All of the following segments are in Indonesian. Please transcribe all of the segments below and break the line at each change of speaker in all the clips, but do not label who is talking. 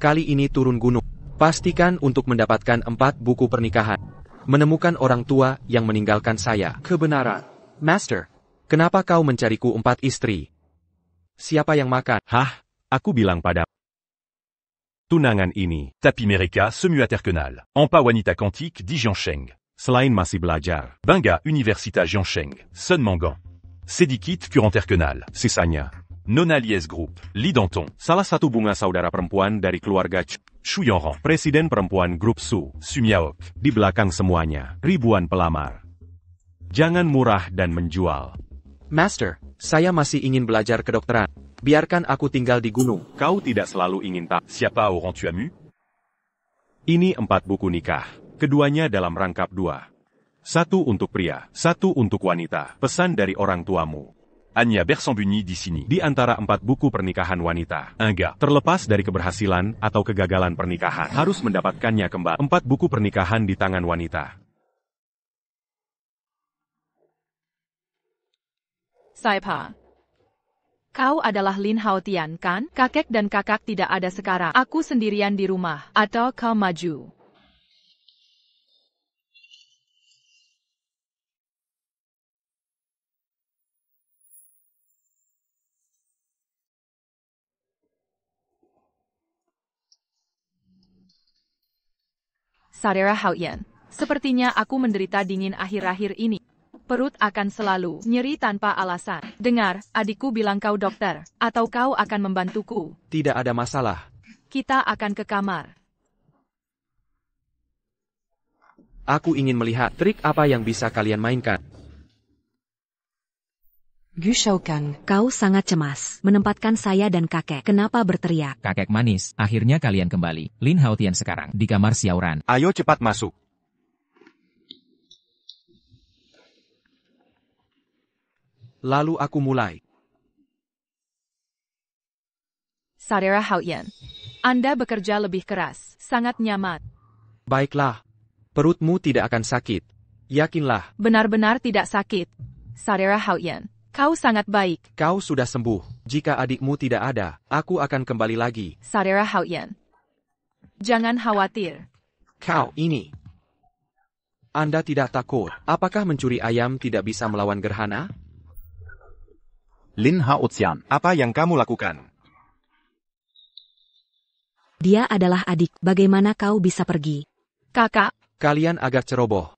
kali ini turun gunung. Pastikan untuk mendapatkan 4 buku pernikahan. Menemukan orang tua yang meninggalkan saya. Kebenaran. Master, kenapa kau mencariku 4 istri? Siapa yang makan?
Hah, aku bilang pada tunangan ini.
Tapi mereka semua terkenal. Empat wanita cantik di Jiangsheng.
Selain masih belajar,
Bangga Universitas Jiangsheng. Sun Mangan. Sedikit kurang terkenal.
sisanya.
Nona Lies Group. Li Danton.
Salah satu bunga saudara perempuan dari keluarga
Shu Yanran.
Presiden perempuan grup Su.
Su Miaok.
Di belakang semuanya, ribuan pelamar. Jangan murah dan menjual.
Master, saya masih ingin belajar kedokteran. Biarkan aku tinggal di gunung.
Kau tidak selalu ingin tak.
Siapa orang tuamu?
Ini 4 buku nikah. Keduanya dalam rangkap 2. 1 untuk pria, 1 untuk wanita. Pesan dari orang tuamu.
Anya Bersambuni di sini.
Di antara 4 buku pernikahan wanita,
Enggak.
terlepas dari keberhasilan atau kegagalan pernikahan, harus mendapatkannya kembali. 4 buku pernikahan di tangan wanita.
Saipa. Kau adalah Lin Haotian, kan? Kakek dan kakak tidak ada sekarang. Aku sendirian di rumah. Atau kau maju? Saudara Haotian, sepertinya aku menderita dingin akhir-akhir ini. Perut akan selalu nyeri tanpa alasan. Dengar, adikku bilang kau dokter, atau kau akan membantuku.
Tidak ada masalah.
Kita akan ke kamar.
Aku ingin melihat trik apa yang bisa kalian mainkan.
Gu Shoukan, kau sangat cemas, menempatkan saya dan kakek. Kenapa berteriak?
Kakek manis, akhirnya kalian kembali. Lin Haotian sekarang, di kamar Xiaoran.
Ayo cepat masuk.
Lalu aku mulai.
Saudara Haotian, Anda bekerja lebih keras, sangat nyaman.
Baiklah. Perutmu tidak akan sakit. Yakinlah.
Benar-benar tidak sakit. Saudara Haotian, kau sangat baik.
Kau sudah sembuh. Jika adikmu tidak ada, aku akan kembali lagi.
Saudara Haotian, jangan khawatir.
Kau ini. Anda tidak takut. Apakah mencuri ayam tidak bisa melawan gerhana?
Lin Haotian,
Apa yang kamu lakukan?
Dia adalah adik, bagaimana kau bisa pergi?
Kakak,
Kalian agak ceroboh.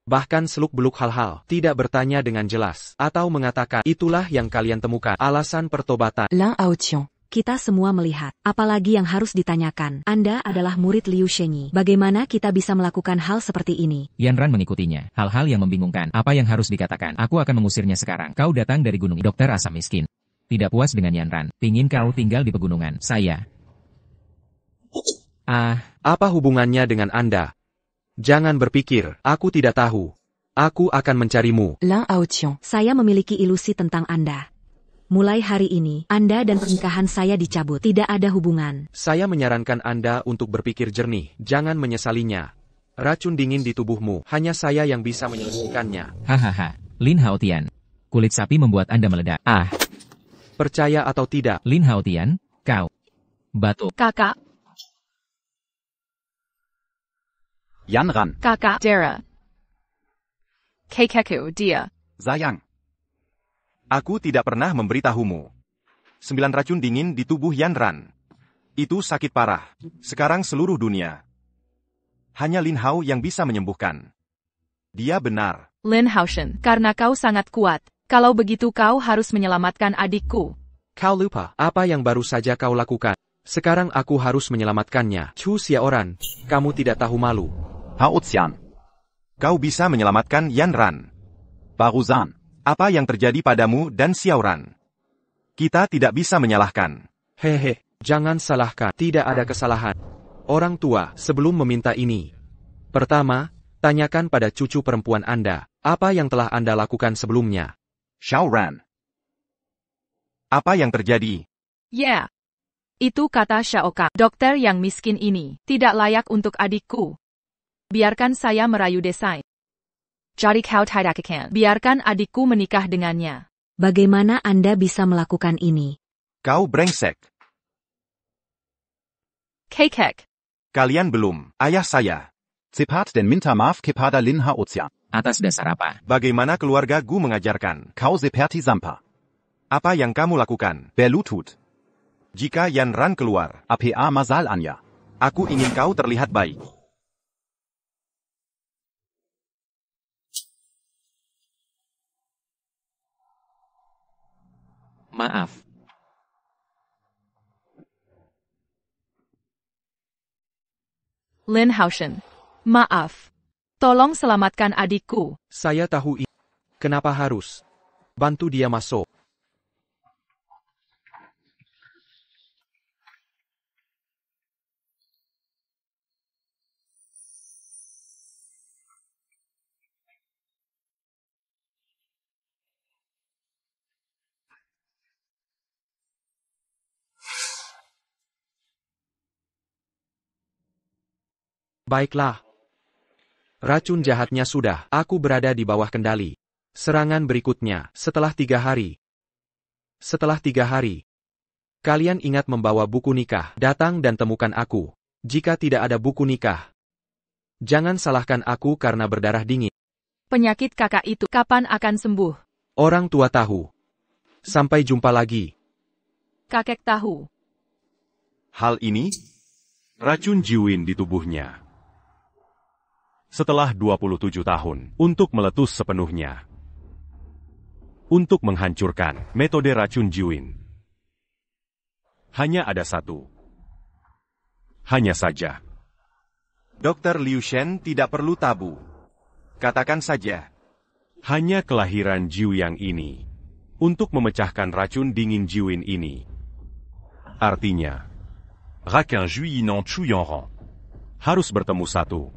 Bahkan seluk-beluk hal-hal, tidak bertanya dengan jelas, atau mengatakan, itulah yang kalian temukan, alasan pertobatan.
Lin Haotian, kita semua melihat. Apalagi yang harus ditanyakan. Anda adalah murid Liu Shenyi. Bagaimana kita bisa melakukan hal seperti ini?
Yanran mengikutinya. Hal-hal yang membingungkan. Apa yang harus dikatakan? Aku akan mengusirnya sekarang. Kau datang dari gunung. Dokter asam miskin. Tidak puas dengan Yanran. Pingin kau tinggal di pegunungan. Saya.
Apa hubungannya dengan Anda? Jangan berpikir, aku tidak tahu. Aku akan mencarimu.
Lin Haotian, saya memiliki ilusi tentang Anda. Mulai hari ini, Anda dan pernikahan saya dicabut. Tidak ada hubungan.
Saya menyarankan Anda untuk berpikir jernih, jangan menyesalinya. Racun dingin di tubuhmu, hanya saya yang bisa menyelesaikannya.
Hahaha. Lin Haotian. Kulit sapi membuat Anda meledak.
Percaya atau tidak,
Lin Haotian, kau. Batu.
kakak,
Yanran,
kakak, Dara. Kekeku, dia.
sayang.
Aku tidak pernah memberitahumu. 9 racun dingin di tubuh Yanran. Itu sakit parah. Sekarang seluruh dunia. Hanya Lin Hao yang bisa menyembuhkan. Dia benar.
Lin Haotian, karena kau sangat kuat. Kalau begitu kau harus menyelamatkan adikku.
kau lupa apa yang baru saja kau lakukan. Sekarang aku harus menyelamatkannya. Chu Xiaoran, kamu tidak tahu malu.
Haotian,
Kau bisa menyelamatkan Yanran.
barusan.
Apa yang terjadi padamu dan Xiaoran? Kita tidak bisa menyalahkan.
Hehe, jangan salahkan. Tidak ada kesalahan. Orang tua, sebelum meminta ini. Pertama, tanyakan pada cucu perempuan Anda, apa yang telah Anda lakukan sebelumnya.
Xiaoran. Apa yang terjadi?
Ya. Itu kata Xiaoka. Dokter yang miskin ini tidak layak untuk adikku. Biarkan saya merayu desain. Jadi kau tidak akan biarkan adikku menikah dengannya.
Bagaimana Anda bisa melakukan ini?
Kau brengsek.
Kakek.
Kalian belum, ayah saya.
Cepat dan minta maaf kepada Lin Haotian.
Atas dasar apa?
Bagaimana keluarga Gu mengajarkan?
Kau seperti sampah.
Apa yang kamu lakukan?
Berlutut.
Jika Yan Ran keluar,
Apa masalahnya?
aku ingin kau terlihat baik.
Maaf.
Lin Haoshan. Maaf. Tolong selamatkan adikku.
Saya tahu ini. Kenapa harus bantu dia masuk? Baiklah. Racun jahatnya sudah, aku berada di bawah kendali. Serangan berikutnya, setelah 3 hari. Setelah 3 hari. Kalian ingat membawa buku nikah, datang dan temukan aku. Jika tidak ada buku nikah, jangan salahkan aku karena berdarah dingin.
Penyakit kakak itu kapan akan sembuh?
Orang tua tahu. Sampai jumpa lagi.
Kakek tahu.
Hal ini, racun Jiwin di tubuhnya. Setelah 27 tahun, untuk meletus sepenuhnya. Untuk menghancurkan metode racun Jiwin. Hanya ada satu. Hanya saja.
Dr. Liu Shen tidak perlu tabu. Katakan saja.
Hanya kelahiran Jiuyang ini. Untuk memecahkan racun dingin Jiwin ini. Artinya, Raquin Juyinan Chuyonran. Harus bertemu satu.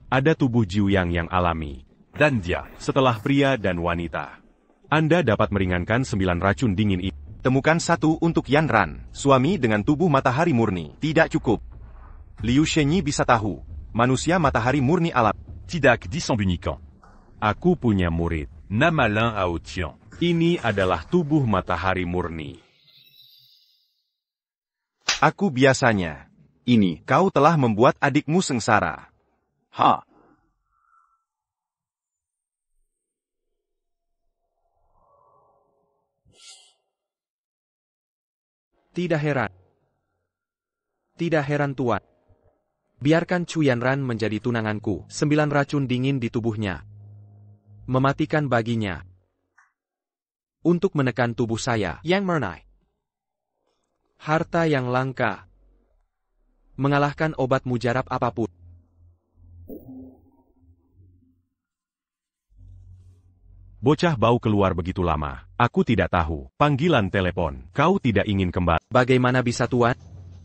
Ada tubuh Jiuyang yang alami. Dan dia, setelah pria dan wanita. Anda dapat meringankan 9 racun dingin ini.
Temukan satu untuk Yan Ran, suami dengan tubuh matahari murni. Tidak cukup. Liu Shenyi bisa tahu. Manusia matahari murni alam.
Tidak disembunyikan. Aku punya murid, Namalin Haotian. Ini adalah tubuh matahari murni.
Aku biasanya. Ini, kau telah membuat adikmu sengsara.
Ha.
Tidak heran. Tidak heran tuan. Biarkan Chu Yanran menjadi tunanganku. 9 racun dingin di tubuhnya. Mematikan baginya. Untuk menekan tubuh saya, yang mernai. Harta yang langka. Mengalahkan obat mujarab apapun.
Bocah bau keluar begitu lama. Aku tidak tahu. Panggilan telepon. Kau tidak ingin kembali.
Bagaimana bisa tuan?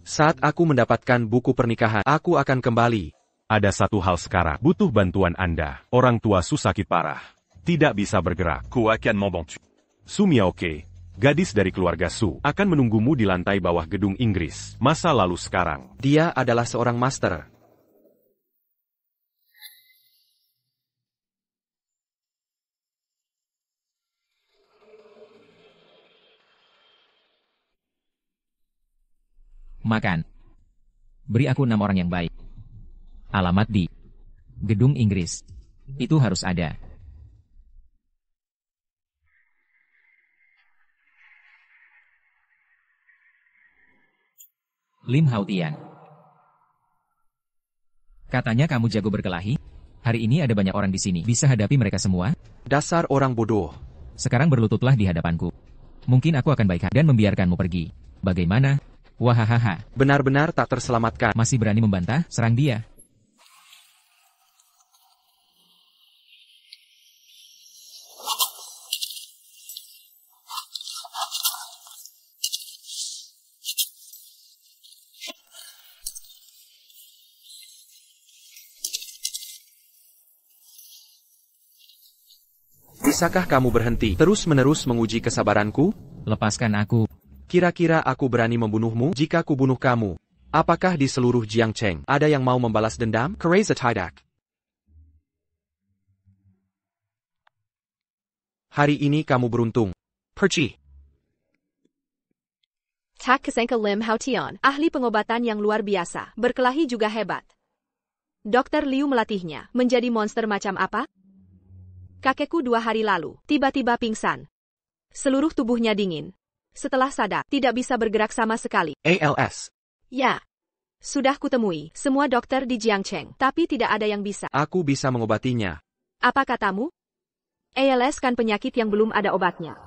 Saat aku mendapatkan buku pernikahan, aku akan kembali.
Ada satu hal sekarang. Butuh bantuan Anda. Orang tua Su sakit parah. Tidak bisa bergerak. Ku akan membantu. Su Miaoke, gadis dari keluarga Su, akan menunggumu di lantai bawah gedung Inggris. Masa lalu sekarang.
Dia adalah seorang master.
Makan. Beri aku 6 orang yang baik. Alamat di gedung Inggris. Itu harus ada. Lin Haotian. Katanya kamu jago berkelahi? Hari ini ada banyak orang di sini. Bisa hadapi mereka semua?
Dasar orang bodoh.
Sekarang berlututlah di hadapanku. Mungkin aku akan baik dan membiarkanmu pergi. Bagaimana? Wahahaha.
Benar-benar tak terselamatkan.
Masih berani membantah? Serang dia.
Bisakah kamu berhenti terus-menerus menguji kesabaranku?
Lepaskan aku.
Kira-kira aku berani membunuhmu jika kubunuh kamu? Apakah di seluruh Jiangcheng ada yang mau membalas dendam? Kereza Tidak. Hari ini kamu beruntung. Perci.
Tak Kesengka Lim Haotian, ahli pengobatan yang luar biasa, berkelahi juga hebat. Dokter Liu melatihnya, menjadi monster macam apa? Kakekku 2 hari lalu, tiba-tiba pingsan. Seluruh tubuhnya dingin. Setelah sadar, tidak bisa bergerak sama sekali.
ALS.
Ya. Sudah kutemui semua dokter di Jiangcheng, tapi tidak ada yang bisa.
Aku bisa mengobatinya.
Apa katamu? ALS kan penyakit yang belum ada obatnya.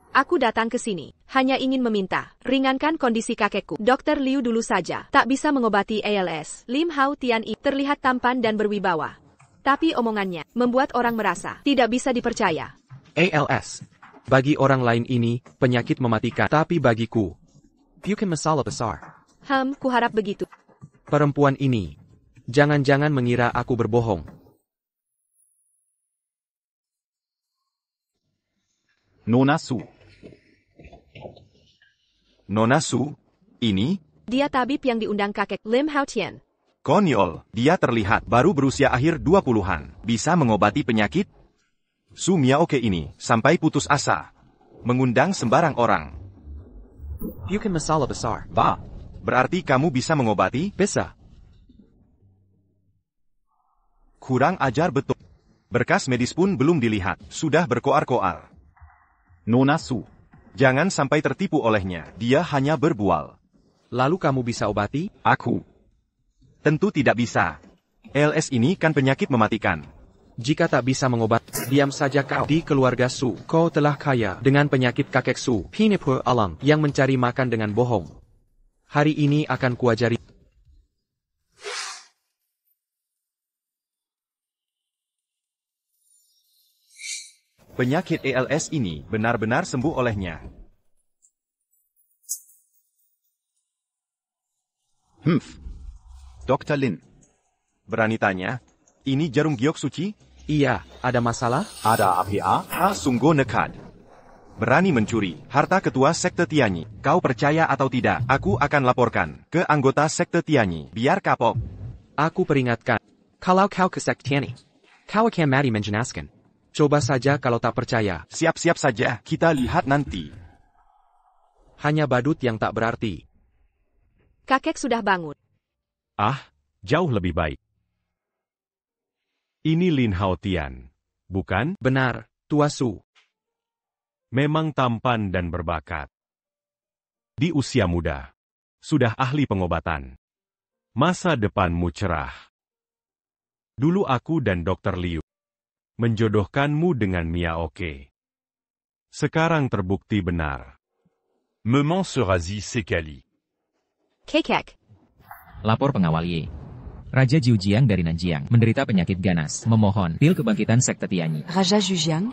Aku datang ke sini, hanya ingin meminta, ringankan kondisi kakekku. Dokter Liu dulu saja, tak bisa mengobati ALS. Lim Haotian terlihat tampan dan berwibawa. Tapi omongannya, membuat orang merasa, tidak bisa dipercaya.
ALS. Bagi orang lain ini, penyakit mematikan. Tapi bagiku, bukan masalah besar.
Kuharap begitu.
Perempuan ini, jangan-jangan mengira aku berbohong.
Nona Su.
Nona Su, ini?
Dia tabib yang diundang kakek Lim Haotian.
Konyol, dia terlihat baru berusia akhir 20-an. Bisa mengobati penyakit? Su Miaoke ini, sampai putus asa. Mengundang sembarang orang.
Bukan masalah besar.
Bah, berarti kamu bisa mengobati?
Bisa.
Kurang ajar betul. Berkas medis pun belum dilihat, sudah berkoar-koar.
Nona Su.
Jangan sampai tertipu olehnya, dia hanya berbual.
Lalu kamu bisa obati?
Aku.
Tentu tidak bisa. ALS ini kan penyakit mematikan.
Jika tak bisa mengobat, diam saja kau. Di keluarga Su, kau telah kaya dengan penyakit kakek Su, Pinipur Alang, yang mencari makan dengan bohong. Hari ini akan kuajari.
Penyakit ALS ini benar-benar sembuh olehnya.
Dr. Lin.
Berani tanya, ini jarum giok suci?
Iya, ada masalah?
Ada APA?
Sungguh nekat. Berani mencuri harta ketua sekte Tianyi. Kau percaya atau tidak, aku akan laporkan ke anggota sekte Tianyi, biar kapok.
Aku peringatkan, kalau kau ke sekte Tianyi, kau akan mati menjenaskan. Coba saja kalau tak percaya.
Siap-siap saja, kita lihat nanti.
Hanya badut yang tak berarti.
Kakek sudah bangun.
Jauh lebih baik. Ini Lin Haotian, bukan?
Benar, Tua Su.
Memang tampan dan berbakat. Di usia muda, sudah ahli pengobatan. Masa depanmu cerah. Dulu aku dan Dr. Liu menjodohkanmu dengan Miaoke. Sekarang terbukti benar.
Maman Serazi Sekali.
Kekek.
Lapor pengawal Ye. Raja Jiujiang dari Nanjiang menderita penyakit ganas, memohon pil kebangkitan sekte Tianyi.
Raja Zhujiang.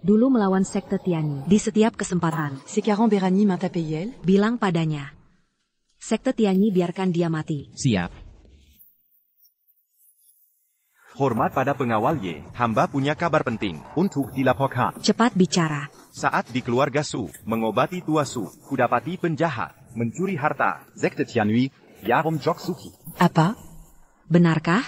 Dulu melawan sekte Tianyi. Di setiap kesempatan,
Sekaran Berani Mantapeyel.
bilang padanya, sekte Tianyi biarkan dia mati.
Siap.
Hormat pada pengawal Ye, hamba punya kabar penting.
Untuk dilaporkan.
Cepat bicara.
Saat di keluarga Su, mengobati Tua Su, kudapati penjahat, mencuri harta.
Sekte Tianyi, Jarum Jok Suki.
Apa?
Benarkah?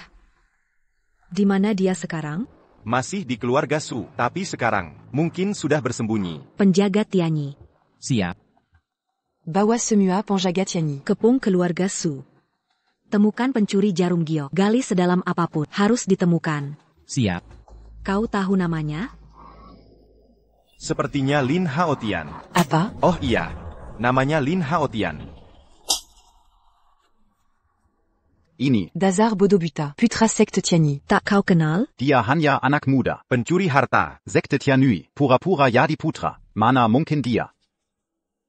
Di mana dia sekarang?
Masih di keluarga Su, tapi sekarang, mungkin sudah bersembunyi.
Penjaga Tianyi.
Siap.
Bawa semua penjaga Tianyi.
Kepung keluarga Su. Temukan pencuri jarum giok. Gali sedalam apapun. Harus ditemukan.
Siap.
Kau tahu namanya?
Sepertinya Lin Haotian.
Apa?
Oh iya, namanya Lin Haotian.
Ini,
Dazar Bodobuta. Putra sekte Tianyi.
Tak kau kenal?
dia hanya anak muda.
Pencuri harta.
Sekte Tianyi, pura-pura jadi putra. Mana mungkin dia?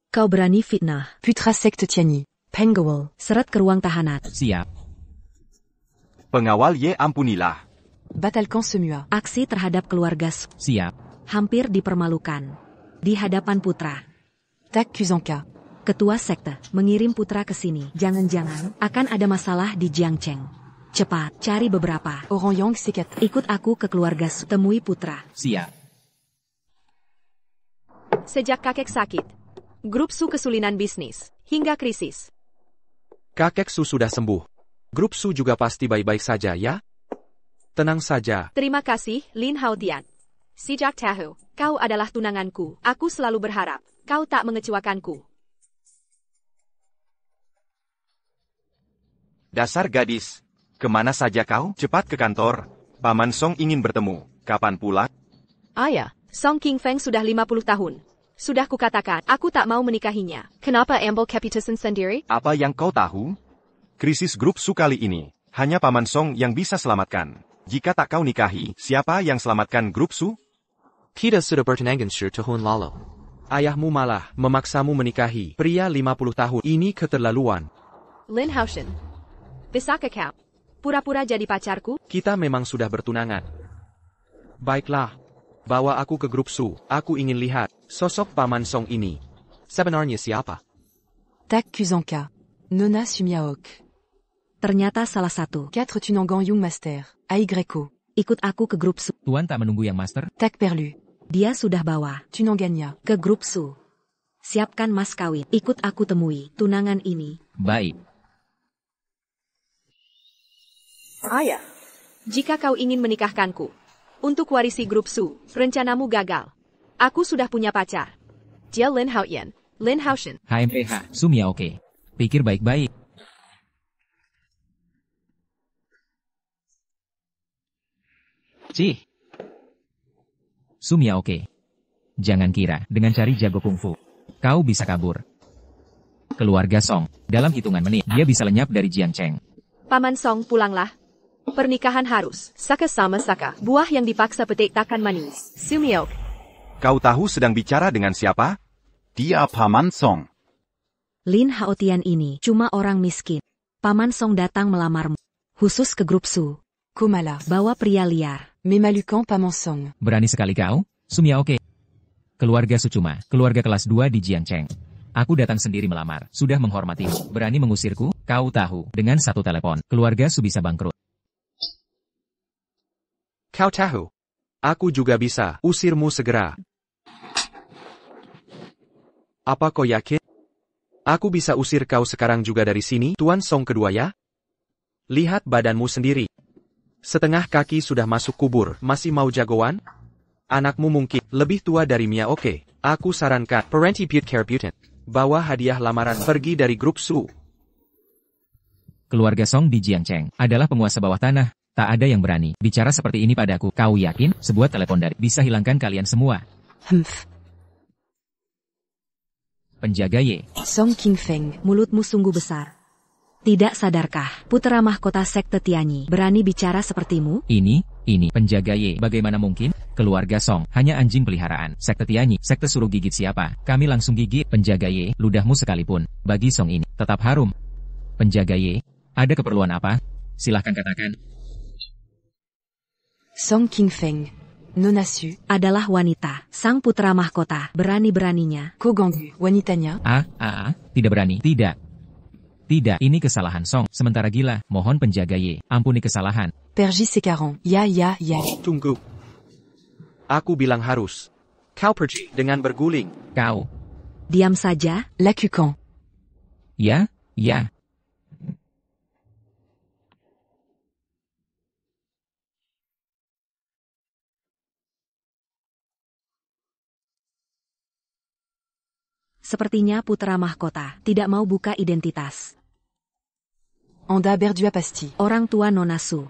Kau berani fitnah.
Putra sekte Tianyi. Pengawal.
Seret ke ruang tahanan.
Siap.
Pengawal Ye ampunilah.
Batalkan semua.
Aksi terhadap keluarga Su.
Siap.
Hampir dipermalukan. Di hadapan putra.
Tak Kuzanka.
Ketua sekte mengirim putra ke sini. Jangan-jangan akan ada masalah di Jiangcheng. Cepat, cari beberapa.
Orang Yang Sekat.
Ikut aku ke keluarga Su. Temui putra.
Siap.
Sejak kakek sakit, grup Su kesulitan bisnis, hingga krisis.
Kakek Su sudah sembuh. Grup Su juga pasti baik-baik saja ya? Tenang saja.
Terima kasih, Lin Haotian. Sejak tahu, kau adalah tunanganku. Aku selalu berharap, kau tak mengecewakanku.
Dasar gadis. Kemana saja kau? Cepat ke kantor. Paman Song ingin bertemu. Kapan pula?
Ayah, Song King Feng sudah 50 tahun. Sudah kukatakan, aku tak mau menikahinya. Kenapa ambil keputusan sendiri?
Apa yang kau tahu? Krisis grup Su kali ini, hanya Paman Song yang bisa selamatkan. Jika tak kau nikahi, siapa yang selamatkan grup Su?
Kita sudah bertunangan tahun lalu. Ayahmu malah memaksamu menikahi pria 50 tahun. Ini keterlaluan.
Lin Haoshen. Bisakah kau pura-pura jadi pacarku?
Kita memang sudah bertunangan. Baiklah. Bawa aku ke grup Su. Aku ingin lihat sosok Paman Song ini. Sebenarnya siapa?
Tak Kuzanka. Nona Sumiaok.
Ternyata salah satu.
4 Tunangan Young Master. Aigreco.
Ikut aku ke grup Su.
Tuan tak menunggu yang master?
Tak Perlu.
Dia sudah bawa
Tunanganya.
ke grup Su. Siapkan mas kawin. Ikut aku temui tunangan ini.
Baik.
Ayah, jika kau ingin menikahkanku, untuk warisi grup Su, rencanamu gagal. Aku sudah punya pacar. Dia Lin Haoyan, Lin Haoshen.
HMPH, Sumia oke. Pikir baik-baik. Cih. Sumia oke. Jangan kira, dengan cari jago kungfu, kau bisa kabur. Keluarga Song, dalam hitungan menit, dia bisa lenyap dari Jiangcheng.
Paman Song, pulanglah. Pernikahan harus, saka sama saka, buah yang dipaksa petik takkan manis. Sumiok.
Kau tahu sedang bicara dengan siapa?
Dia Paman Song.
Lin Haotian ini cuma orang miskin. Paman Song datang melamarmu. Khusus ke grup Su.
Komala.
Bawa pria liar.
Memalukan Paman Song.
Berani sekali kau, Sumia oke. Keluarga Sucuma, keluarga kelas 2 di Jiangcheng. Aku datang sendiri melamar, sudah menghormatimu. Berani mengusirku, kau tahu, dengan satu telepon, keluarga Su bisa bangkrut.
Kau tahu. Aku juga bisa usirmu segera. Apa kau yakin? Aku bisa usir kau sekarang juga dari sini, Tuan Song kedua ya? Lihat badanmu sendiri. Setengah kaki sudah masuk kubur, masih mau jagoan? Anakmu mungkin lebih tua dari Mia oke. Aku sarankan, Parenti Pute Care Putin. Bawa hadiah lamaran pergi dari grup Su.
Keluarga Song di Jiangcheng adalah penguasa bawah tanah. Tak ada yang berani bicara seperti ini padaku. Kau yakin sebuah telepon dari bisa hilangkan kalian semua?
Humph.
Penjaga Ye.
Song King Feng.
Mulutmu sungguh besar. Tidak sadarkah, putra mahkota sekte Tianyi berani bicara sepertimu?
Ini, penjaga Ye. Bagaimana mungkin? Keluarga Song, hanya anjing peliharaan. Sekte Tianyi, sekte suruh gigit siapa? Kami langsung gigit. Penjaga Ye, ludahmu sekalipun. Bagi Song ini, tetap harum. Penjaga Ye, ada keperluan apa? Silahkan katakan.
Song King Feng. Nona Su.
Adalah wanita, sang putra mahkota. Berani-beraninya.
Kogangu. Wanitanya.
Tidak berani. Tidak, ini kesalahan Song. Sementara gila, mohon penjaga Ye, ampuni kesalahan.
Pergi Sekaron. Ya.
Tunggu. Aku bilang harus. Kau pergi dengan berguling.
Kau.
Diam saja.
Lakukan.
Ya.
Sepertinya putra mahkota tidak mau buka identitas.
Anda berdua pasti.
Orang tua Nona Su.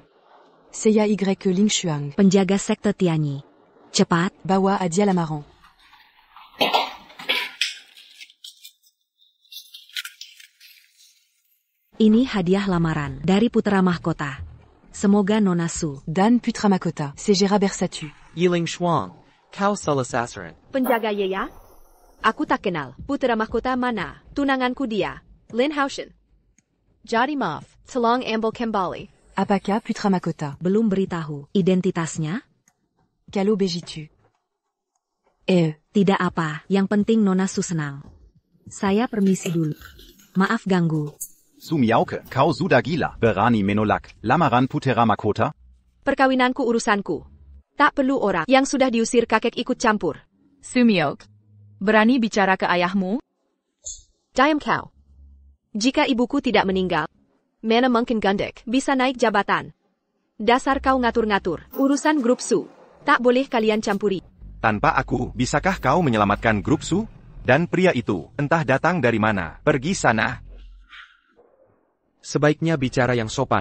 Saya Y Ling Shuang.
Penjaga sekte Tianyi. Cepat.
Bawa a dia lamaran.
Ini hadiah lamaran dari putra mahkota. Semoga Nona Su.
Dan Putra Mahkota. Segera bersatu.
Yiling Shuang. Kau salah sasaran.
Penjaga Ye ya? Aku tak kenal. Putra mahkota mana? Tunanganku dia. Lin Haoshen. Jadi maaf. Tolong ambil kembali.
Apakah Putra Mahkota?
Belum beritahu identitasnya?
Kalau begitu.
Tidak apa, yang penting Nona Su senang. Saya permisi dulu. Maaf ganggu.
Sumiauke, kau sudah gila. Berani menolak lamaran Putra Mahkota?
Perkawinanku urusanku. Tak perlu orang yang sudah diusir kakek ikut campur.
Sumiok. Berani bicara ke ayahmu?
Diam kau. Jika ibuku tidak meninggal, mana mungkin Gundek bisa naik jabatan. Dasar kau ngatur-ngatur. Urusan grup Su. Tak boleh kalian campuri.
Tanpa aku, bisakah kau menyelamatkan grup Su? Dan pria itu, entah datang dari mana, pergi sana.
Sebaiknya bicara yang sopan.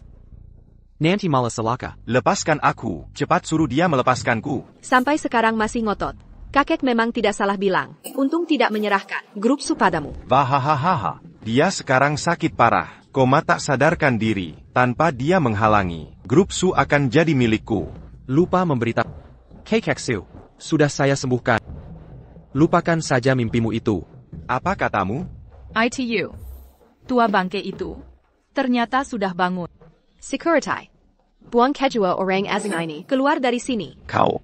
Nanti malah celaka.
Lepaskan aku, cepat suruh dia melepaskanku.
Sampai sekarang masih ngotot. Kakek memang tidak salah bilang. Untung tidak menyerahkan grup Su padamu.
Wahahaha. Dia sekarang sakit parah. Koma tak sadarkan diri. Tanpa dia menghalangi, grup Su akan jadi milikku.
Lupa memberitahu. Keikeksu, sudah saya sembuhkan. Lupakan saja mimpimu itu.
Apa katamu?
ITU. Tua bangke itu. Ternyata sudah bangun.
Security. Buang kedua orang asing ini keluar dari sini.
Kau.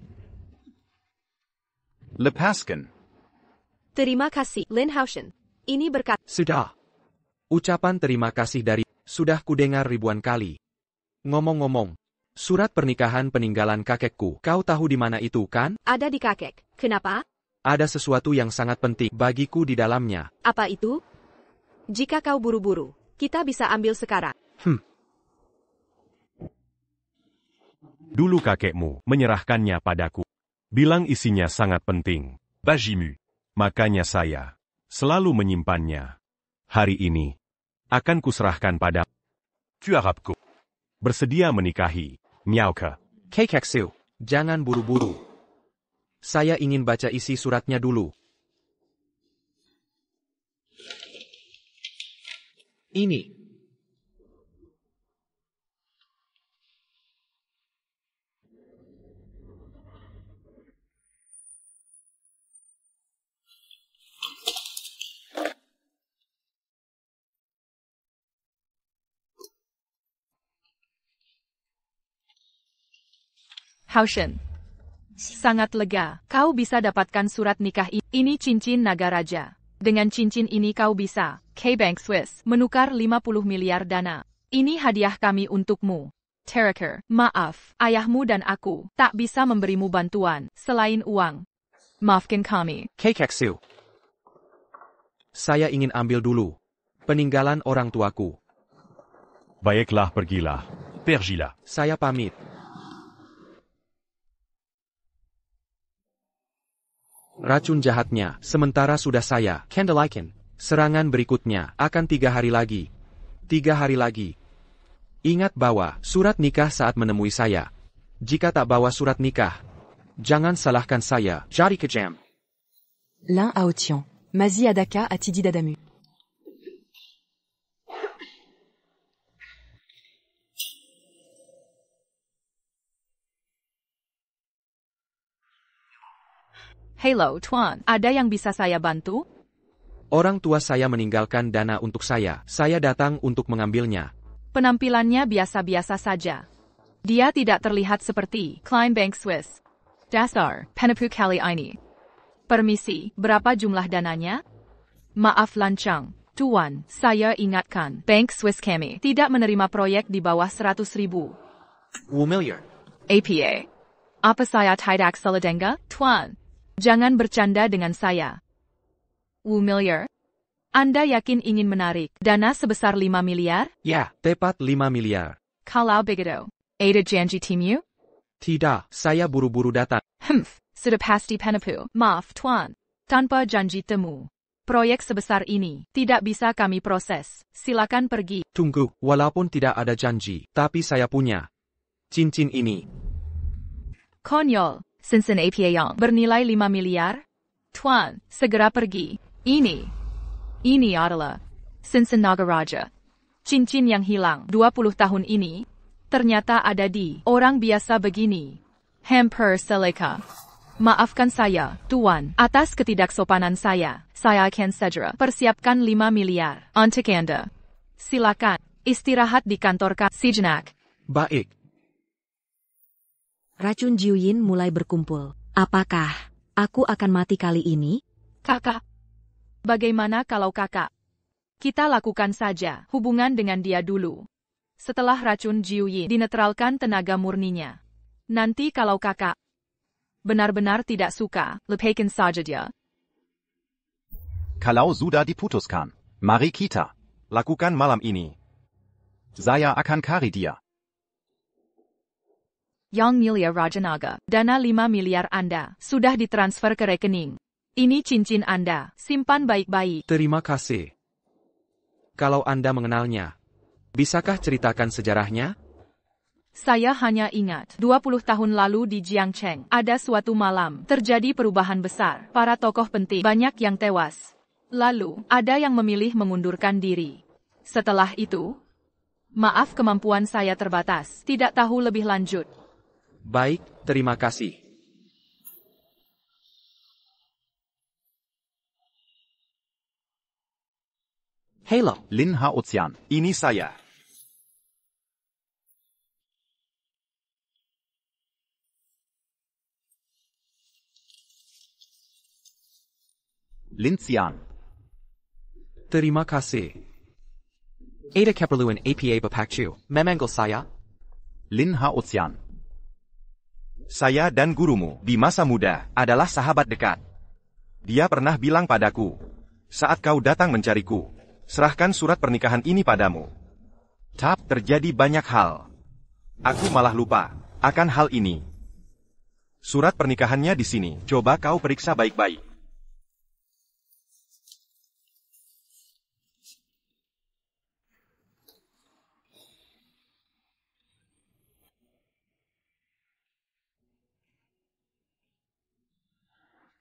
Lepaskan.
Terima kasih, Lin Haoshen. Ini berkat.
Sudah. Ucapan terima kasih dari, sudah kudengar ribuan kali. Ngomong-ngomong, surat pernikahan peninggalan kakekku, kau tahu di mana itu kan?
Ada di kakek. Kenapa?
Ada sesuatu yang sangat penting bagiku di dalamnya.
Apa itu? Jika kau buru-buru, kita bisa ambil sekarang.
Dulu kakekmu menyerahkannya padaku. Bilang isinya sangat penting.
Bajimu.
Makanya saya selalu menyimpannya. Hari ini akan kuserahkan pada
Tu Arabko.
bersedia menikahi, Miauke.
Keikeksu, jangan buru-buru. Saya ingin baca isi suratnya dulu. Ini.
Haoshen. Sangat lega, kau bisa dapatkan surat nikah ini. Ini cincin naga raja. Dengan cincin ini kau bisa, K-Bank Swiss, menukar 50 miliar dana. Ini hadiah kami untukmu. Teraker, maaf, ayahmu dan aku tak bisa memberimu bantuan selain uang. Maafkan kami.
Keikeksu. Saya ingin ambil dulu peninggalan orang tuaku.
Baiklah, pergilah.
Pergila.
Saya pamit. Racun jahatnya, sementara sudah saya, kendalikan. Serangan berikutnya, akan 3 hari lagi. 3 hari lagi. Ingat bawa surat nikah saat menemui saya. Jika tak bawa surat nikah, jangan salahkan saya. Jari kejam.
L'un à Otian. Mazi à Daka à Tidi d'Adamu.
Hello, Tuan. Ada yang bisa saya bantu?
Orang tua saya meninggalkan dana untuk saya. Saya datang untuk mengambilnya.
Penampilannya biasa-biasa saja. Dia tidak terlihat seperti Klein Bank Swiss. Dasar, penipu kali ini. Permisi, berapa jumlah dananya? Maaf lancang, Tuan, saya ingatkan, Bank Swiss kami tidak menerima proyek di bawah 100.000.
Wumiliar.
APA. Apa saya tidak salah dengar, Tuan? Jangan bercanda dengan saya. Wumiliar? Anda yakin ingin menarik dana sebesar 5 miliar?
Ya, tepat 5 miliar.
Kalau begitu, ada janji timmu?
Tidak, saya buru-buru datang.
Sudah pasti penipu. Maaf, Tuan. Tanpa janji temu, proyek sebesar ini tidak bisa kami proses. Silakan pergi.
Tunggu, walaupun tidak ada janji, tapi saya punya cincin ini.
Konyol, cincin APA yang bernilai 5 miliar? Tuan, segera pergi. Ini adalah cincin Nagaraja. Cincin yang hilang 20 tahun ini, ternyata ada di orang biasa begini. Hampir seleka. Maafkan saya, Tuan, atas ketidaksopanan saya. Saya akan segera persiapkan 5 miliar untuk Anda. Silakan, istirahat di kantor sejenak.
Baik.
Racun Jiuyin mulai berkumpul. Apakah aku akan mati kali ini?
Kakak. Bagaimana kalau kakak? Kita lakukan saja hubungan dengan dia dulu. Setelah racun Jiuyin dinetralkan tenaga murninya. Nanti kalau kakak benar-benar tidak suka, lepaskan saja dia.
Kalau sudah diputuskan, mari kita
Lakukan malam ini.
saya akan cari dia.
Yang Mulia Rajanaga, dana 5 miliar Anda sudah ditransfer ke rekening. Ini cincin Anda, simpan baik-baik.
Terima kasih. Kalau Anda mengenalnya, Bisakah ceritakan sejarahnya?
Saya hanya ingat, 20 tahun lalu di Jiangcheng, ada suatu malam, terjadi perubahan besar. Para tokoh penting, banyak yang tewas. Lalu, ada yang memilih mengundurkan diri. Setelah itu, maaf kemampuan saya terbatas, tidak tahu lebih lanjut.
Baik, terima kasih.
Halo, Lin Hao Xian.
Ini saya.
Lin Xian.
Terima kasih. Ada keperluan APA Bapakcu, memanggil saya?
Lin Hao Xian.
Saya dan gurumu di masa muda adalah sahabat dekat. Dia pernah bilang padaku, saat kau datang mencariku, serahkan surat pernikahan ini padamu. Tapi terjadi banyak hal. Aku malah lupa akan hal ini. Surat pernikahannya di sini. Coba kau periksa baik-baik.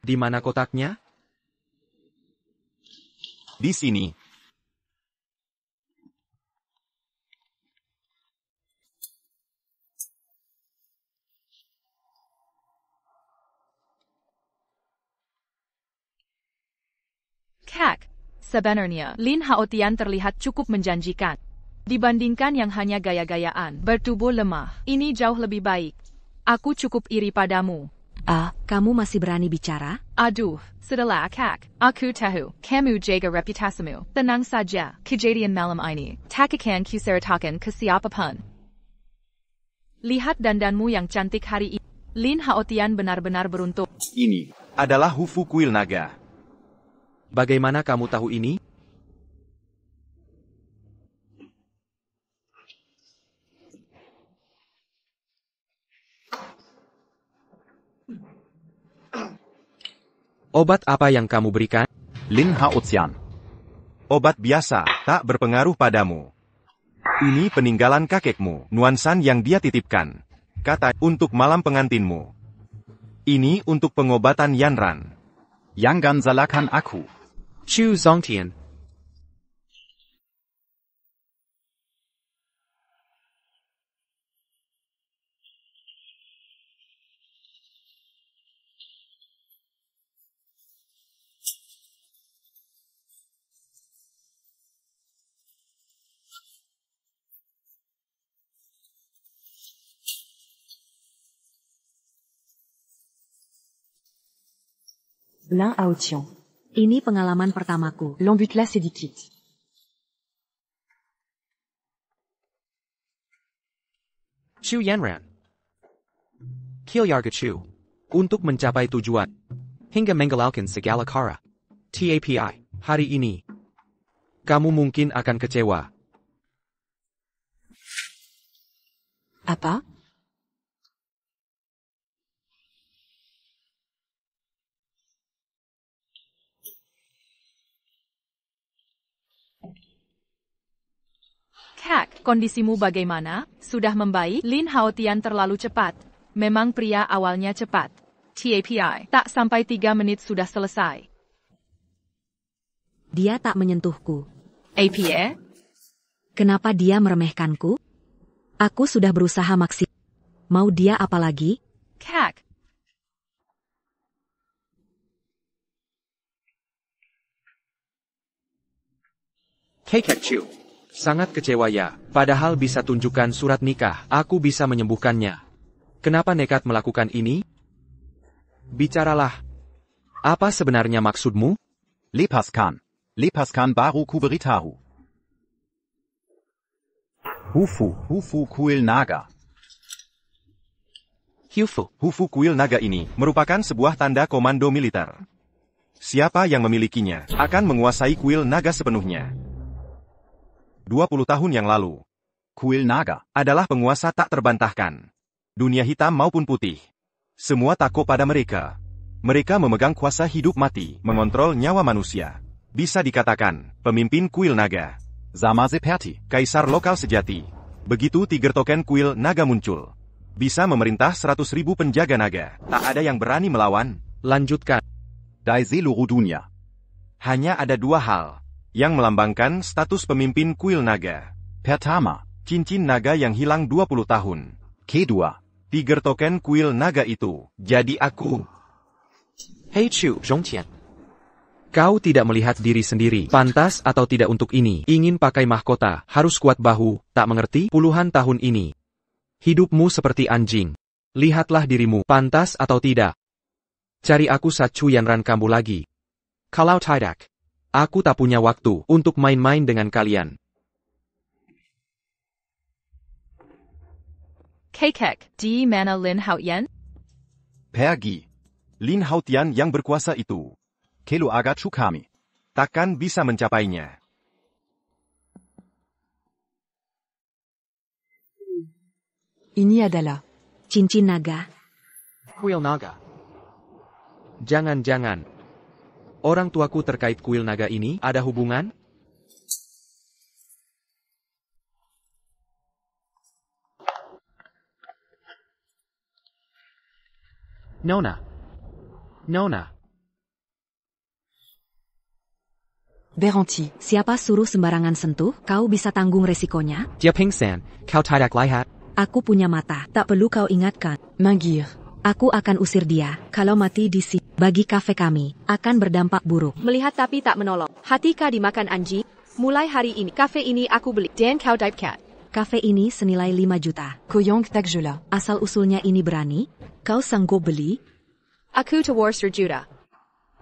Di mana kotaknya?
Di sini.
Kak, sebenarnya, Lin Haotian terlihat cukup menjanjikan. Dibandingkan yang hanya gaya-gayaan, bertubuh lemah, ini jauh lebih baik. Aku cukup iri padamu.
Kamu masih berani bicara?
Aduh, setelah Kak, aku tahu, kamu jaga reputasimu. Tenang saja, kejadian malam ini, tak akan kuceritakan ke siapapun. Lihat dandanmu yang cantik hari ini. Lin Haotian benar-benar beruntung.
Ini adalah Hufu Kuil Naga.
Bagaimana kamu tahu ini? Obat apa yang kamu berikan?
Lin Hao Xian.
Obat biasa, tak berpengaruh padamu. Ini peninggalan kakekmu, nuansan yang dia titipkan. Kata, untuk malam pengantinmu. Ini untuk pengobatan Yanran.
Yanggan Salakan Aku.
Chu Zongtian.
Lin Haotian.
Ini pengalaman pertamaku.
L'Ambutla Sedikit.
Chu Yanran. Kilyarga Chu. Untuk mencapai tujuan. Hingga menggalalkan segala cara. TAPI, hari ini. Kamu mungkin akan kecewa.
Apa?
Kak, kondisimu bagaimana? Sudah membaik? Lin Haotian terlalu cepat. Memang pria awalnya cepat. TAPI, tak sampai 3 menit sudah selesai.
Dia tak menyentuhku.
APA?
Kenapa dia meremehkanku? Aku sudah berusaha maksimal. Mau dia apa lagi?
Kak.
Kekek Chu. Sangat kecewa ya, padahal bisa tunjukkan surat nikah, aku bisa menyembuhkannya. Kenapa nekat melakukan ini? Bicaralah. Apa sebenarnya maksudmu?
Lepaskan. Lepaskan baru ku beritahu. Hufu Kuil Naga.
Hufu Kuil Naga ini merupakan sebuah tanda komando militer. Siapa yang memilikinya akan menguasai Kuil Naga sepenuhnya. 20 tahun yang lalu,
Kuil Naga
adalah penguasa tak terbantahkan. Dunia hitam maupun putih. Semua takut pada mereka. Mereka memegang kuasa hidup mati, mengontrol nyawa manusia. Bisa dikatakan, pemimpin Kuil Naga.
Sama seperti.
Kaisar lokal sejati. Begitu Tiger Token kuil naga muncul. Bisa memerintah 100.000 penjaga naga. Tak ada yang berani melawan.
Lanjutkan.
Die seluruh dunia.
Hanya ada dua hal yang melambangkan status pemimpin kuil naga.
Pertama,
Cincin naga yang hilang 20 tahun.
kedua,
Tiger Token kuil naga itu. Jadi aku.
Hei Chu Zhongqian. Kau tidak melihat diri sendiri, pantas atau tidak untuk ini. Ingin pakai mahkota, harus kuat bahu, tak mengerti? Puluhan tahun ini. Hidupmu seperti anjing. Lihatlah dirimu, pantas atau tidak. Cari aku saat Chu Yanran kambuh lagi. Kalau tidak, aku tak punya waktu untuk main-main dengan kalian.
Kekek, di mana Lin Haoyan?
pergi.
Lin Haotian yang berkuasa itu.
Keluarga Chu kami.
Takkan bisa mencapainya.
Ini adalah
Cincin naga.
Kuil naga. Jangan-jangan. Orang tuaku terkait kuil naga ini ada hubungan? Nona. Nona.
Beranti.
Siapa suruh sembarangan sentuh, kau bisa tanggung resikonya?
Jia Pingsan, kau tidak lihat?
Aku punya mata, tak perlu kau ingatkan.
Minggir.
Aku akan usir dia, kalau mati di sini. Bagi kafe kami, akan berdampak buruk.
Melihat tapi tak menolong. Hati kau dimakan anjing? Mulai hari ini, kafe ini aku beli. Dan kau dive cat.
Kafe ini senilai 5 juta.
Koyong Takjola.
Asal-usulnya ini berani? Kau sanggup beli?
Aku tawar serjuta.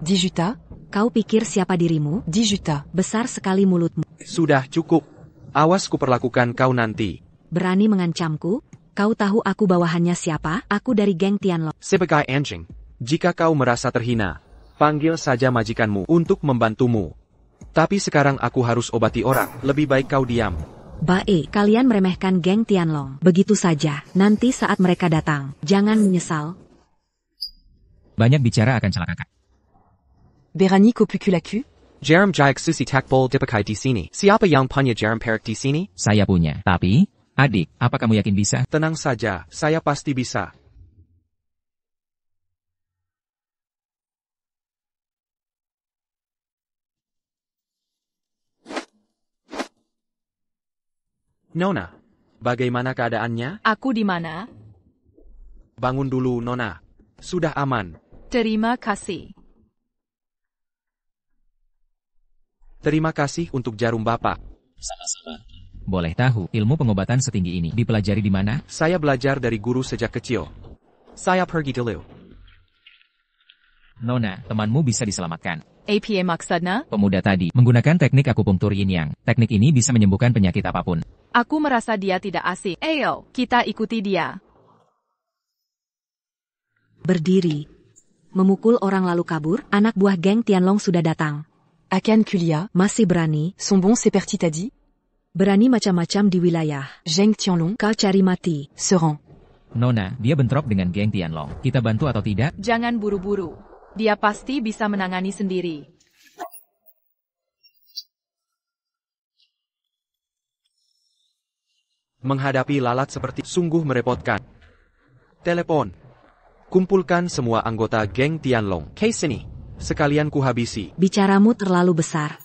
10 juta.
Kau pikir siapa dirimu?
10 juta.
Besar sekali mulutmu.
Sudah cukup. Awas kuperlakukan kau nanti.
Berani mengancamku? Kau tahu aku bawahannya siapa? Aku dari geng Tianlong.
Sebagai anjing, jika kau merasa terhina, panggil saja majikanmu untuk membantumu. Tapi sekarang aku harus obati orang, lebih baik kau diam.
Baik, kalian meremehkan geng Tianlong. Begitu saja, nanti saat mereka datang, jangan menyesal.
Banyak bicara akan celakakan.
Berani Kopukulaku.
Jaram Jayak Susi Takbol dipakai di sini. Siapa yang punya jaram perak di sini?
Saya punya. Tapi, adik, apa kamu yakin bisa?
Tenang saja, saya pasti bisa. Nona, bagaimana keadaannya?
Aku di mana?
Bangun dulu, Nona. Sudah aman.
Terima kasih.
Terima kasih untuk jarum Bapak.
Sama-sama. Boleh tahu, ilmu pengobatan setinggi ini dipelajari di mana?
Saya belajar dari guru sejak kecil. Saya pergi dulu.
Nona, temanmu bisa diselamatkan.
APA maksudnya?
Pemuda tadi menggunakan teknik akupunktur yin yang. Teknik ini bisa menyembuhkan penyakit apapun.
Aku merasa dia tidak asik. Ayo, kita ikuti dia.
Berdiri. Memukul orang lalu kabur, anak buah geng Tianlong sudah datang.
Akan Kulia.
Masih berani?
Son bon c'est parti tadi.
Berani macam-macam di wilayah.
Zheng Tianlong.
Kau cari mati.
Se rend.
Nona, dia bentrok dengan geng Tianlong. Kita bantu atau tidak?
Jangan buru-buru. Dia pasti bisa menangani sendiri.
Menghadapi lalat seperti sungguh merepotkan. Telepon. Kumpulkan semua anggota geng Tianlong. Ke sini. Sekalian kuhabisi.
Bicaramu terlalu besar.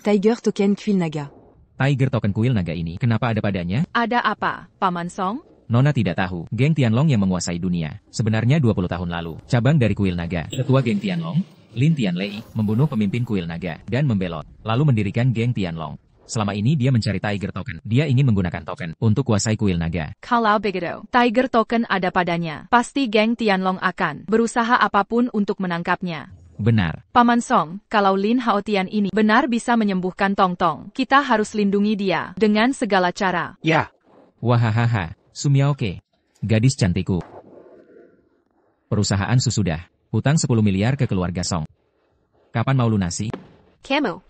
Tiger Token Kuil Naga.
Tiger Token kuil naga ini, kenapa ada padanya?
Ada apa, Paman Song?
Nona tidak tahu, geng Tianlong yang menguasai dunia. Sebenarnya 20 tahun lalu, cabang dari kuil naga. Ketua geng Tianlong, Lin Tianlei, membunuh pemimpin kuil naga, dan membelot, lalu mendirikan geng Tianlong. Selama ini dia mencari Tiger Token. Dia ingin menggunakan token untuk kuasai kuil naga.
Kalau begitu, Tiger Token ada padanya. Pasti geng Tianlong akan berusaha apapun untuk menangkapnya.
Benar.
Paman Song, kalau Lin Haotian ini benar bisa menyembuhkan Tong Tong, kita harus lindungi dia dengan segala cara.
Ya.
Wahahaha, Sumiaoke. Gadis cantikku. Perusahaan susudah. Hutang 10 miliar ke keluarga Song. Kapan mau lunasi?
Kamu.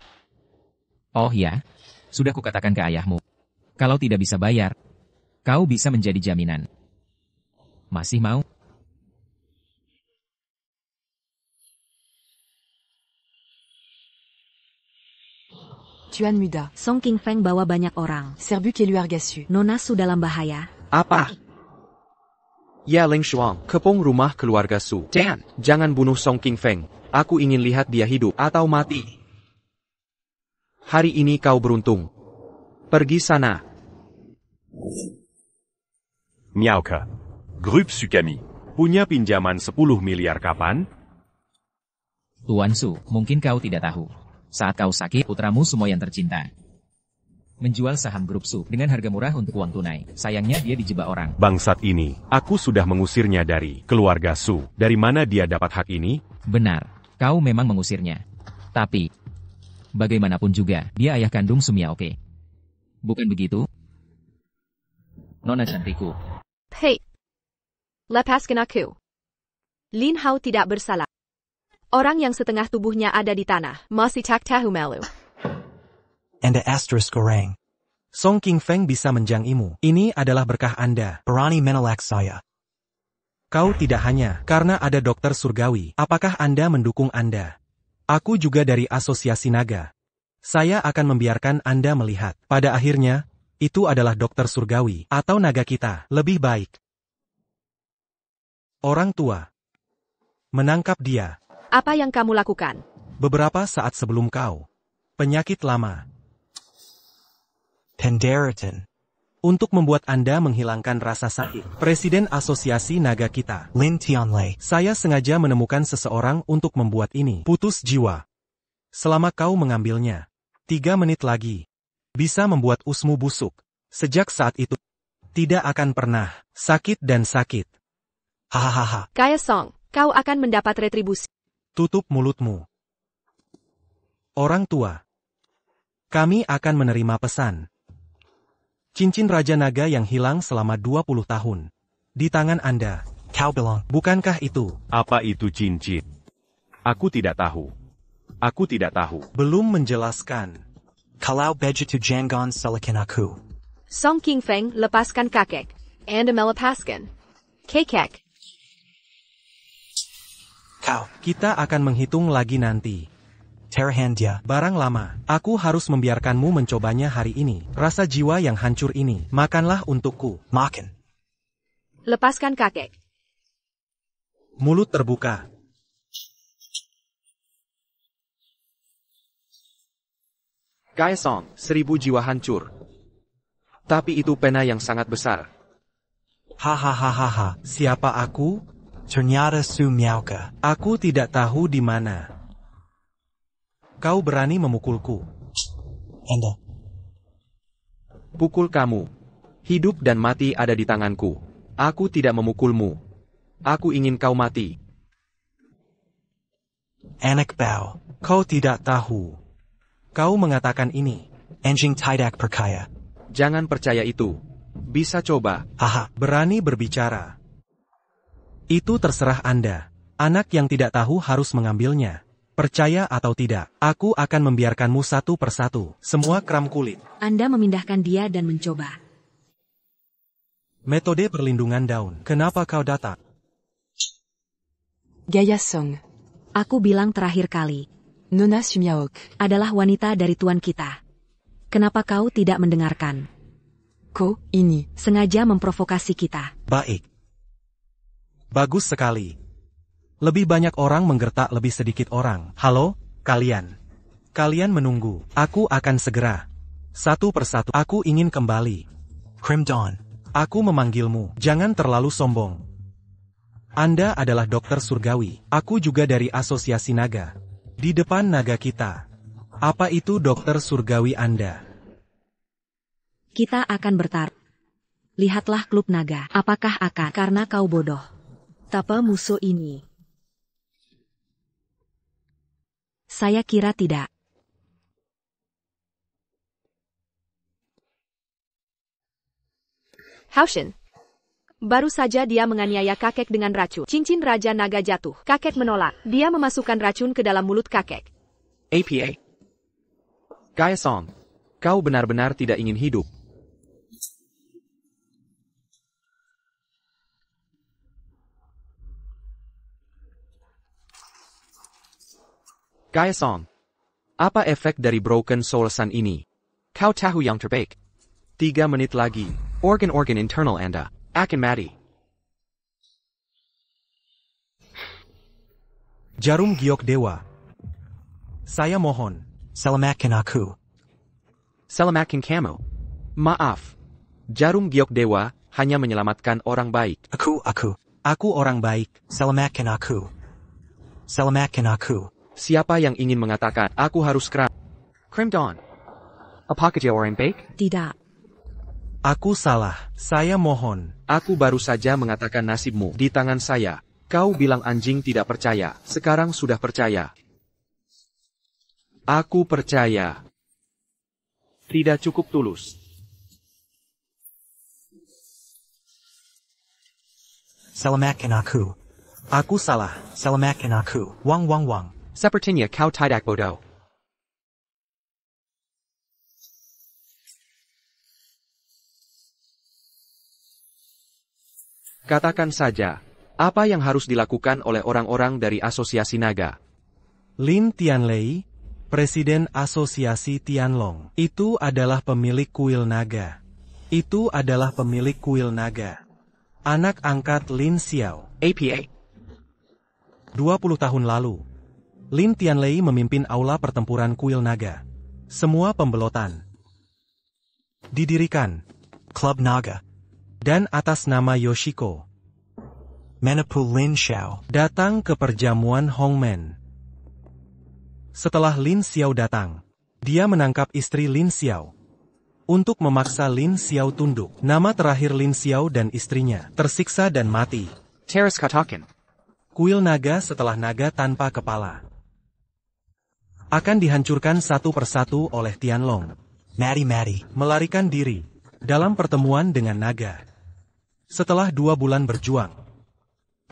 Oh ya, sudah kukatakan ke ayahmu. Kalau tidak bisa bayar, kau bisa menjadi jaminan. Masih mau?
Tuan Muda.
Song King Feng bawa banyak orang.
Serbuk et Luergasu.
Nona Su dalam bahaya.
Apa? Ya Ling Shuang, kepung rumah keluarga Su. Dan, jangan bunuh Song King Feng. Aku ingin lihat dia hidup atau mati. Hari ini kau beruntung. Pergi sana.
Miauke. Groupe Sukami.
Punya pinjaman 10 miliar kapan?
Tuan Su, mungkin kau tidak tahu. Saat kau sakit, putramu semua yang tercinta menjual saham grup Su dengan harga murah untuk uang tunai. Sayangnya dia dijebak orang.
Bangsat ini, aku sudah mengusirnya dari keluarga Su. Dari mana dia dapat hak ini?
Benar, kau memang mengusirnya. Tapi, bagaimanapun juga, dia ayah kandung Sumiaoke. Bukan begitu? Nona cantikku.
Hei. Lepaskan aku. Lin Hao tidak bersalah. Orang yang setengah tubuhnya ada di tanah, masih tak tahu malu.
Anda asterisk goreng.
Song King Feng bisa menjangimu. Ini adalah berkah Anda.
Berani menolak saya.
Kau tidak hanya karena ada dokter surgawi. Apakah Anda mendukung Anda? Aku juga dari Asosiasi Naga. Saya akan membiarkan Anda melihat. Pada akhirnya, itu adalah dokter surgawi atau naga kita. Lebih baik. Orang tua. Menangkap dia.
Apa yang kamu lakukan?
Beberapa saat sebelum kau. Penyakit lama.
Pendaratan.
Untuk membuat Anda menghilangkan rasa sakit. Presiden Asosiasi Naga kita.
Lin Tianlei.
Saya sengaja menemukan seseorang untuk membuat ini. Putus jiwa. Selama kau mengambilnya. 3 menit lagi. Bisa membuat usmu busuk. Sejak saat itu. Tidak akan pernah. Sakit dan sakit.
Hahaha.
Kaya Song, kau akan mendapat retribusi.
Tutup mulutmu. Orang tua. Kami akan menerima pesan. Cincin Raja Naga yang hilang selama 20 tahun. Di tangan Anda.
Kau bilang.
Bukankah itu?
Apa itu cincin? Aku tidak tahu. Aku tidak tahu.
Belum menjelaskan.
Kalau begitu jangan salahkan aku.
Song King Feng, lepaskan kakek. Anda melepaskan kakek.
Kau.
Kita akan menghitung lagi nanti.
Terahan dia.
Barang lama. Aku harus membiarkanmu mencobanya hari ini. Rasa jiwa yang hancur ini. Makanlah untukku.
Makan.
Lepaskan kakek.
Mulut terbuka.
Kaesong, 1000 jiwa hancur. Tapi itu pena yang sangat besar.
Hahaha. Siapa aku?
Ternyata Su Miauke.
Aku tidak tahu di mana. Kau berani memukulku.
Anda.
Pukul kamu. Hidup dan mati ada di tanganku. Aku tidak memukulmu. Aku ingin kau mati.
Anak bau.
Kau tidak tahu. Kau mengatakan ini.
Anjing tidak percaya.
Jangan percaya itu. Bisa coba.
Haha.
Berani berbicara. Itu terserah Anda. Anak yang tidak tahu harus mengambilnya. Percaya atau tidak, aku akan membiarkanmu satu persatu. Semua kram kulit.
Anda memindahkan dia dan mencoba.
Metode perlindungan daun. Kenapa kau datang?
Gaia Song.
Aku bilang terakhir kali.
Nona Sumiaoke.
Adalah wanita dari tuan kita. Kenapa kau tidak mendengarkan?
Ko, ini.
Sengaja memprovokasi kita.
Baik. Bagus sekali. Lebih banyak orang menggertak lebih sedikit orang. Halo, kalian. Kalian menunggu. Aku akan segera. Satu persatu. Aku ingin kembali.
Crimdon.
Aku memanggilmu. Jangan terlalu sombong. Anda adalah dokter surgawi. Aku juga dari Asosiasi Naga. Di depan naga kita. Apa itu dokter surgawi Anda?
Kita akan bertarung. Lihatlah klub naga. Apakah akan? Karena kau bodoh. Tapa musuh ini. Saya kira tidak.
Haoshin. Baru saja dia menganiaya kakek dengan racun. Cincin Raja Naga jatuh. Kakek menolak. Dia memasukkan racun ke dalam mulut kakek.
APA. Kaesong, kau benar-benar tidak ingin hidup. Kaesong, Apa efek dari Broken Soul Sun ini? Kau tahu yang terbaik. 3 menit lagi. Organ-organ internal Anda akan mati.
Jarum giok dewa. Saya mohon.
Selamatkan aku.
Selamatkan kamu. Maaf. Jarum giok dewa hanya menyelamatkan orang baik.
Aku.
Aku orang baik.
Selamatkan aku. Selamatkan aku.
Siapa yang ingin mengatakan, aku harus Crim Dawn. Apakah dia orang baik?
Tidak.
Aku salah. Saya mohon.
Aku baru saja mengatakan nasibmu di tangan saya. Kau bilang anjing tidak percaya. Sekarang sudah percaya. Aku percaya. Tidak cukup tulus.
Selamatkan aku.
Aku salah.
Selamatkan aku. Wang.
Sepertinya kau tidak bodoh. Katakan saja, apa yang harus dilakukan oleh orang-orang dari Asosiasi Naga?
Lin Tianlei, Presiden Asosiasi Tianlong. Itu adalah pemilik kuil naga. Itu adalah pemilik kuil naga. Anak angkat Lin Xiao.
APA.
20 tahun lalu, Lin Tianlei memimpin aula pertempuran kuil naga. Semua pembelotan didirikan.
Club Naga.
Dan atas nama Yoshiko.
Menipu Lin Xiao.
Datang ke perjamuan Hongmen. Setelah Lin Xiao datang, dia menangkap istri Lin Xiao. Untuk memaksa Lin Xiao tunduk. Nama terakhir Lin Xiao dan istrinya tersiksa dan mati.
Teras katakan.
Kuil naga setelah naga tanpa kepala akan dihancurkan satu persatu oleh Tianlong.
Mati.
Melarikan diri dalam pertemuan dengan naga. Setelah 2 bulan berjuang,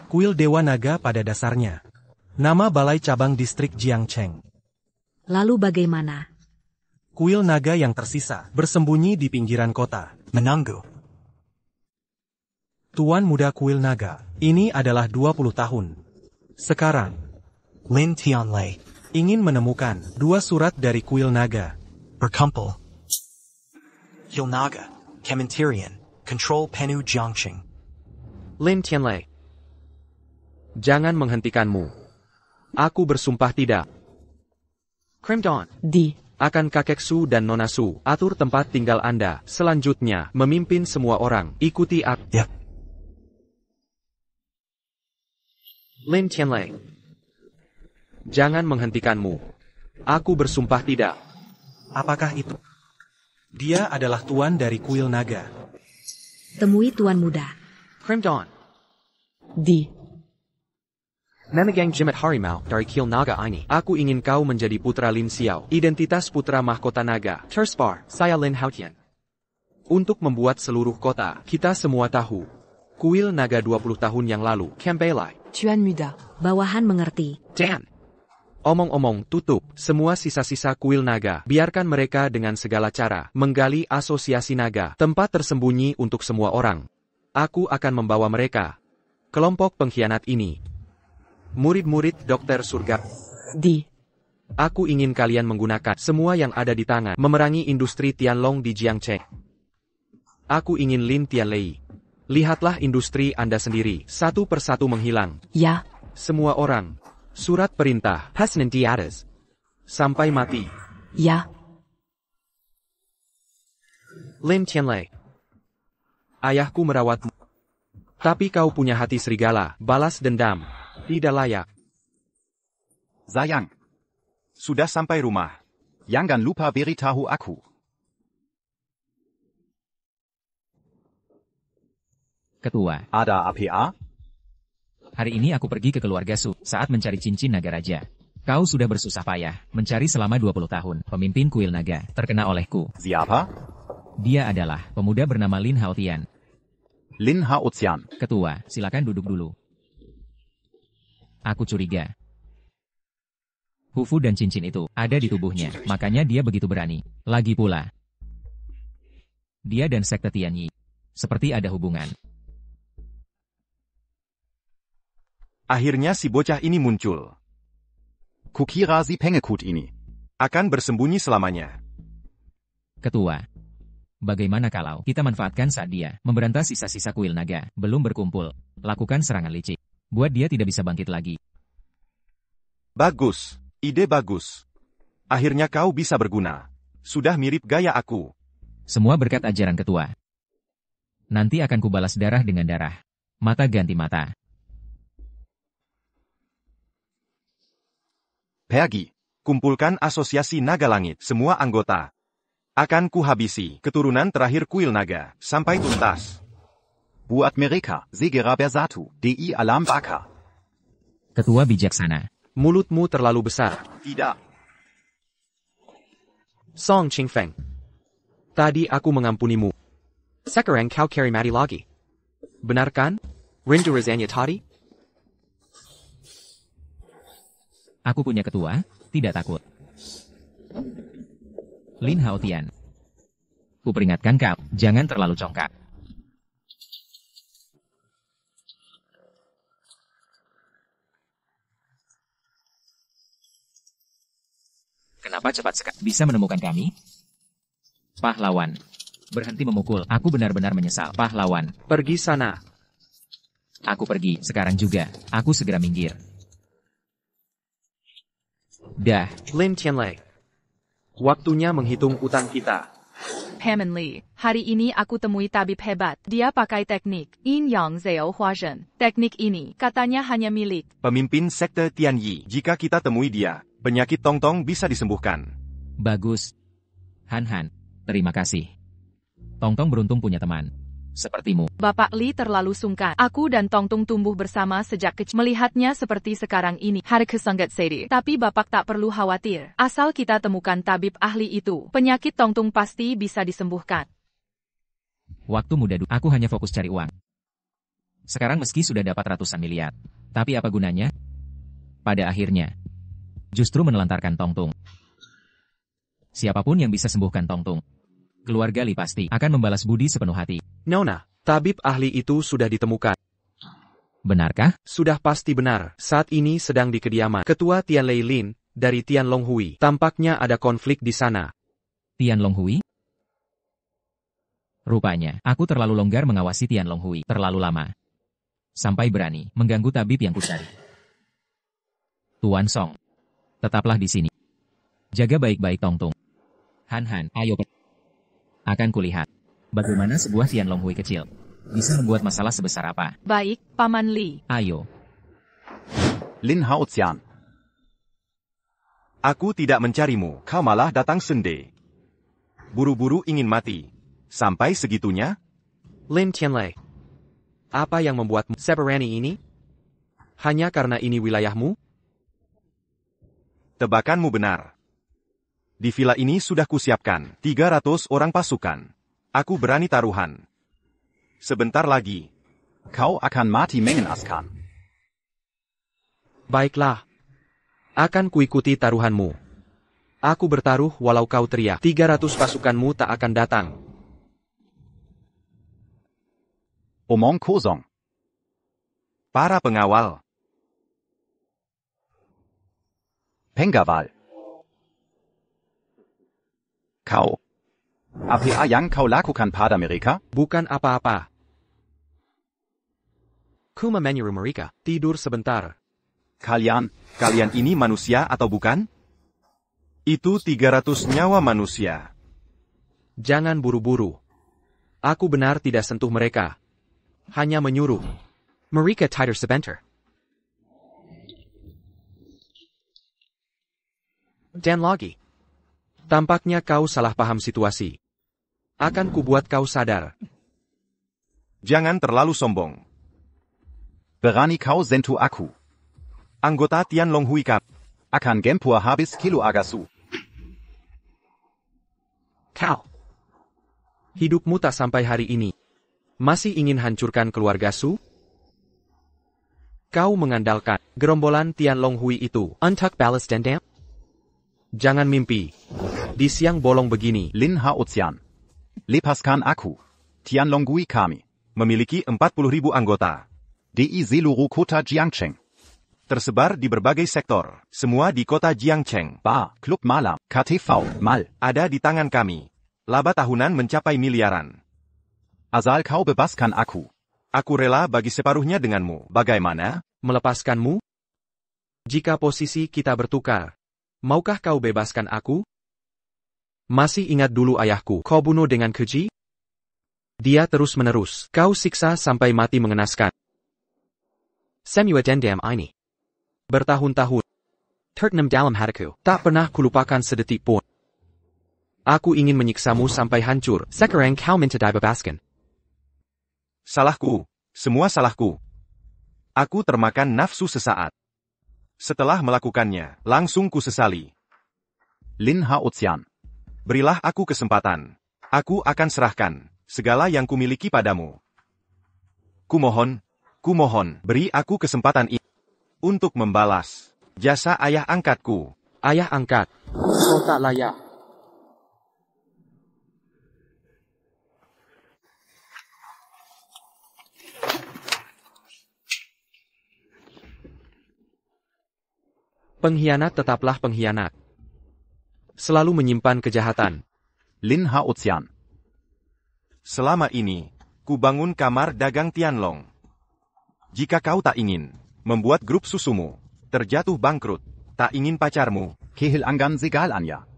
kuil Dewa Naga pada dasarnya nama Balai Cabang Distrik Jiangcheng.
Lalu bagaimana?
Kuil naga yang tersisa bersembunyi di pinggiran kota.
Menunggu.
Tuan muda kuil naga, ini adalah 20 tahun. Sekarang,
Lin Tianlei
ingin menemukan 2 surat dari kuil naga.
Berkumpul. Kuil Naga, Kementerian, Control Penu Jiangcheng.
Lin Tianlei. Jangan menghentikanmu. Aku bersumpah tidak. Crim Dawn. Akan kakek Su dan Nona Su, atur tempat tinggal Anda. Selanjutnya, memimpin semua orang. Ikuti aku.
Yep.
Lin Tianlei. Jangan menghentikanmu. Aku bersumpah tidak.
Apakah itu? Dia adalah tuan dari kuil naga.
Temui tuan muda.
Crim Dawn. Memegang jimat harimau dari kuil naga ini. Aku ingin kau menjadi putra Lin Xiao. Identitas putra mahkota naga. Terspar, saya Lin Haotian. Untuk membuat seluruh kota, kita semua tahu. Kuil naga 20 tahun yang lalu. Kembali.
Tuan muda.
Bawahan mengerti.
Dan. Omong-omong, tutup semua sisa-sisa kuil naga. Biarkan mereka dengan segala cara menggali asosiasi naga, tempat tersembunyi untuk semua orang. Aku akan membawa mereka. Kelompok pengkhianat ini. Murid-murid dokter surga. Aku ingin kalian menggunakan semua yang ada di tangan memerangi industri Tianlong di Jiangcheng. Aku ingin Lin Tianlei. Lihatlah industri Anda sendiri, satu persatu menghilang.
Ya.
Semua orang. Surat perintah, Hasnan di atas. Sampai mati.
Ya.
Lin Tianlei. Ayahku merawatmu. Tapi kau punya hati serigala, balas dendam. Tidak layak.
Sayang. Sudah sampai rumah. Jangan lupa beritahu aku.
Ketua.
Ada APA?
Hari ini aku pergi ke keluarga Su saat mencari cincin naga raja. Kau sudah bersusah payah mencari selama 20 tahun. Pemimpin kuil naga terkena olehku.
Siapa?
Dia adalah pemuda bernama Lin Haotian.
Lin Haotian.
Ketua, silakan duduk dulu. Aku curiga. Hufu dan cincin itu ada di tubuhnya, makanya dia begitu berani. Lagi pula, dia dan sekte Tianyi seperti ada hubungan.
Akhirnya si bocah ini muncul.
Kukira si pengekut ini.
akan bersembunyi selamanya.
Ketua. Bagaimana kalau kita manfaatkan saat dia memberantas sisa-sisa kuil naga belum berkumpul, lakukan serangan licik. Buat dia tidak bisa bangkit lagi.
Bagus, ide bagus. Akhirnya kau bisa berguna. Sudah mirip gaya aku.
Semua berkat ajaran ketua. Nanti akan kubalas darah dengan darah. Mata ganti mata.
Pergi, kumpulkan asosiasi naga langit, semua anggota. Akan kuhabisi keturunan terakhir kuil naga, sampai tuntas.
Buat mereka, Segera Bersatu, Di Alam Baka.
Ketua bijaksana.
Mulutmu terlalu besar.
Tidak.
Song Qingfeng. Tadi aku mengampunimu. Sekarang kau carry mati lagi. Benar kan? Rindu rasanya tadi?
Aku punya ketua, tidak takut. Lin Haotian. Ku peringatkan kau, jangan terlalu congkak. Kenapa cepat sekali bisa menemukan kami? Pahlawan. Berhenti memukul, aku benar-benar menyesal. Pahlawan.
Pergi sana.
Aku pergi, sekarang juga. Aku segera minggir. Dah.
Lin Tianlei. Waktunya menghitung utang kita.
Hammond Lee, hari ini aku temui tabib hebat. Dia pakai teknik Yin Yang Zhao Huazhen. Teknik ini katanya hanya milik
Pemimpin sekte Tianyi. Jika kita temui dia, penyakit Tongtong bisa disembuhkan.
Bagus. Han, terima kasih. Tongtong beruntung punya teman sepertimu.
Bapak Li terlalu sungkan. Aku dan Tongtong tumbuh bersama sejak kecil. Melihatnya seperti sekarang ini. Hari kesangat sedih. Tapi Bapak tak perlu khawatir. Asal kita temukan tabib ahli itu, penyakit Tongtong pasti bisa disembuhkan.
Waktu muda dulu, aku hanya fokus cari uang. Sekarang meski sudah dapat ratusan miliar, tapi apa gunanya? Pada akhirnya, justru menelantarkan Tongtong. Siapapun yang bisa sembuhkan Tongtong, keluarga Li pasti akan membalas budi sepenuh hati.
Nona, tabib ahli itu sudah ditemukan.
Benarkah?
Sudah pasti benar. Saat ini sedang di kediaman Ketua Tianlei Lin, dari Tianlonghui. Tampaknya ada konflik di sana.
Tianlonghui? Rupanya, aku terlalu longgar mengawasi Tianlonghui terlalu lama. Sampai berani mengganggu tabib yang kucari. Tuan Song, tetaplah di sini. Jaga baik-baik Tongtong. Han, ayo. Akan kulihat bagaimana sebuah Tianlonghui kecil bisa membuat masalah sebesar apa.
Baik, Paman Li.
Ayo.
Lin Haotian.
Aku tidak mencarimu, kau malah datang sendiri. Buru-buru ingin mati. Sampai segitunya?
Lin Tianlei. Apa yang membuatmu seberani ini? Hanya karena ini wilayahmu?
Tebakanmu benar. Di villa ini sudah kusiapkan 300 orang pasukan. Aku berani taruhan. Sebentar lagi.
Kau akan mati mengenaskan.
Baiklah. Akan kuikuti taruhanmu. Aku bertaruh walau kau teriak. 300 pasukanmu tak akan datang.
Omong kosong.
Para pengawal.
Pengawal. Kau. Apa yang kau lakukan pada mereka?
Bukan apa-apa. Ku menyuruh mereka tidur sebentar.
Kalian ini manusia atau bukan? Itu 300 nyawa manusia.
Jangan buru-buru. Aku benar tidak sentuh mereka. Hanya menyuruh. Mereka tidur sebentar. Dan lagi. Tampaknya kau salah paham situasi. Akan kubuat kau sadar.
Jangan terlalu sombong.
Berani kau sentuh aku.
Anggota Tianlonghui Kap.
Akan gempur habis kilo agasu.
Kau. Hidupmu tak sampai hari ini. Masih ingin hancurkan keluarga Su? Kau mengandalkan gerombolan Tianlonghui itu untuk balas dendam? Jangan mimpi. Di siang bolong begini.
Lin Haotian. Lepaskan aku. Tianlonghui kami.
Memiliki 40.000 anggota.
Di seluruh kota Jiangcheng.
tersebar di berbagai sektor, semua di kota Jiangcheng.
Bar, Club Malam, KTV, Mal.
Ada di tangan kami. Laba tahunan mencapai miliaran.
Asal kau bebaskan aku.
Aku rela bagi separuhnya denganmu. Bagaimana?
Melepaskanmu? Jika posisi kita bertukar, maukah kau bebaskan aku? Masih ingat dulu ayahku, kau bunuh dengan keji? Dia terus-menerus, kau siksa sampai mati mengenaskan. Semua dendam ini. Bertahun-tahun. Tertanam dalam hatiku, tak pernah kulupakan sedetik pun. Aku ingin menyiksamu sampai hancur. Sekarang kau minta dibebaskan.
Salahku. Semua salahku. Aku termakan nafsu sesaat. Setelah melakukannya, langsung kusesali.
Lin Haotian.
Berilah aku kesempatan. Aku akan serahkan segala yang kumiliki padamu. Kumohon, beri aku kesempatan ini untuk membalas jasa ayah angkatku.
Ayah angkat, kau tak layak. Pengkhianat tetaplah pengkhianat. Selalu menyimpan kejahatan.
Lin Haotian.
Selama ini, ku bangun kamar dagang Tianlong. Jika kau tak ingin membuat grup susumu terjatuh bangkrut, tak ingin pacarmu
kehilangan segalanya.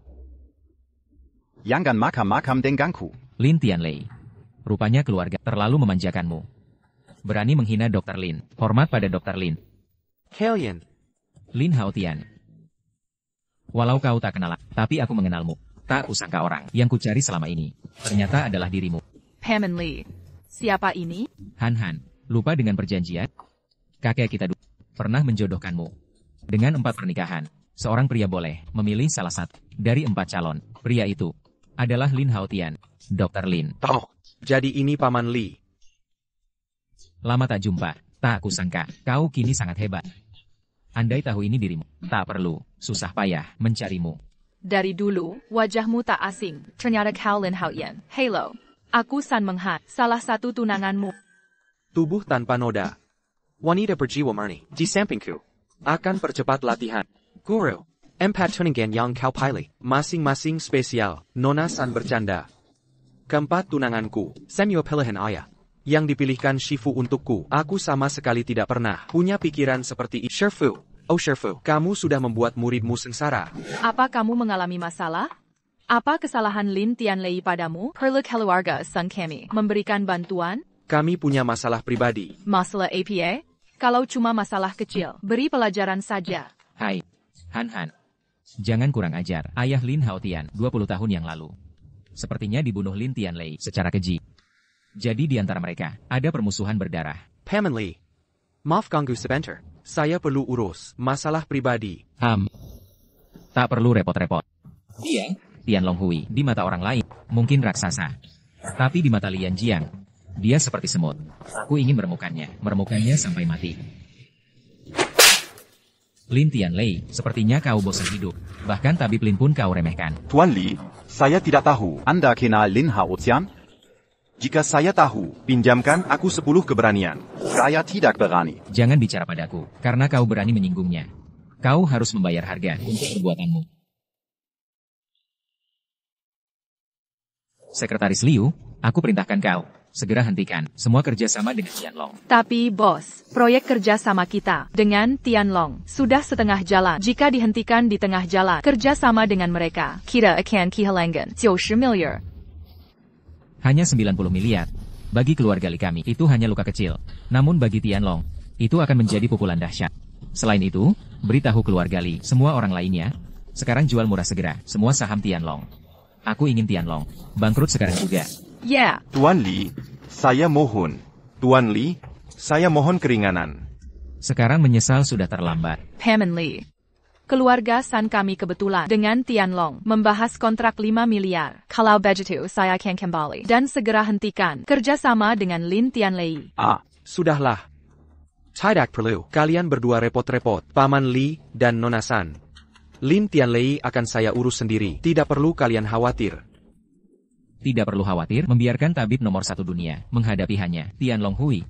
Jangan makam-makam denganku.
Lin Tianlei. Rupanya keluarga terlalu memanjakanmu. Berani menghina Dr. Lin. Hormat pada Dr. Lin.
Kalian.
Lin Haotian. Walau kau tak kenal, tapi aku mengenalmu. Tak kusangka orang yang kucari selama ini ternyata adalah dirimu.
Paman Li. Siapa ini?
Han, lupa dengan perjanjian? Kakek kita dulu pernah menjodohkanmu. Dengan 4 pernikahan, seorang pria boleh memilih salah satu dari 4 calon. Pria itu adalah Lin Haotian, Dr. Lin.
Oh, jadi ini Paman Li.
Lama tak jumpa, tak kusangka kau kini sangat hebat. Andai tahu ini dirimu, tak perlu susah payah mencarimu.
Dari dulu, wajahmu tak asing. Ternyata kau Lin Haotian. Hello. Aku San Menghat, salah satu tunanganmu.
Tubuh tanpa noda. Wanita berjiwa murni, di sampingku. Akan percepat latihan. Guru. 4 tunangan yang kau pilih. Masing-masing spesial. Nona San bercanda. Keempat tunanganku. Semua pilihan ayah. Yang dipilihkan Shifu untukku. Aku sama sekali tidak pernah punya pikiran seperti itu. Shifu. Oh Shifu, kamu sudah membuat muridmu sengsara.
Apa kamu mengalami masalah? Apa kesalahan Lin Tianlei padamu? Perlu keluarga Sun kami memberikan bantuan?
Kami punya masalah pribadi.
Masalah APA? Kalau cuma masalah kecil, beri pelajaran saja.
Hai, Han. Jangan kurang ajar. Ayah Lin Haotian, 20 tahun yang lalu. Sepertinya dibunuh Lin Tianlei secara keji. Jadi di antara mereka, ada permusuhan berdarah.
Paman Li. Maaf ganggu sebentar. Saya perlu urus masalah pribadi.
Tak perlu repot-repot. Dia, Tianlong Hui, di mata orang lain, mungkin raksasa. Tapi di mata Lian Jiang, dia seperti semut. Aku ingin meremukannya sampai mati. Lin Tianlei, sepertinya kau bosan hidup. Bahkan tabib Lin pun kau remehkan.
Tuan Li, saya tidak tahu.
Anda kenal Lin Haotian?
Jika saya tahu, pinjamkan aku 10 keberanian.
Saya tidak berani.
Jangan bicara padaku, karena kau berani menyinggungnya. Kau harus membayar harga untuk perbuatanmu. Sekretaris Liu, aku perintahkan kau, segera hentikan semua kerjasama dengan Tianlong.
Tapi bos, proyek kerjasama kita dengan Tianlong sudah setengah jalan. Jika dihentikan di tengah jalan, kerjasama dengan mereka, kita akan kehilangan 90 miliar.
Hanya 90 miliar. Bagi keluarga Li kami, itu hanya luka kecil. Namun bagi Tianlong, itu akan menjadi pukulan dahsyat. Selain itu, beritahu keluarga Li, semua orang lainnya, sekarang jual murah segera, semua saham Tianlong. Aku ingin Tianlong bangkrut sekarang juga.
Ya.
Tuan Li, saya mohon. Tuan Li, saya mohon keringanan.
Sekarang menyesal sudah terlambat.
Paman Li. Keluarga San kami kebetulan dengan Tianlong membahas kontrak 5 miliar. Kalau begitu saya akan kembali dan segera hentikan kerjasama dengan Lin Tianlei.
Sudahlah. Tidak perlu. Kalian berdua repot-repot. Paman Li dan Nona San. Lin Tianlei akan saya urus sendiri. Tidak perlu kalian khawatir.
Tidak perlu khawatir, membiarkan tabib nomor 1 dunia menghadapi hanya Tianlong Hui.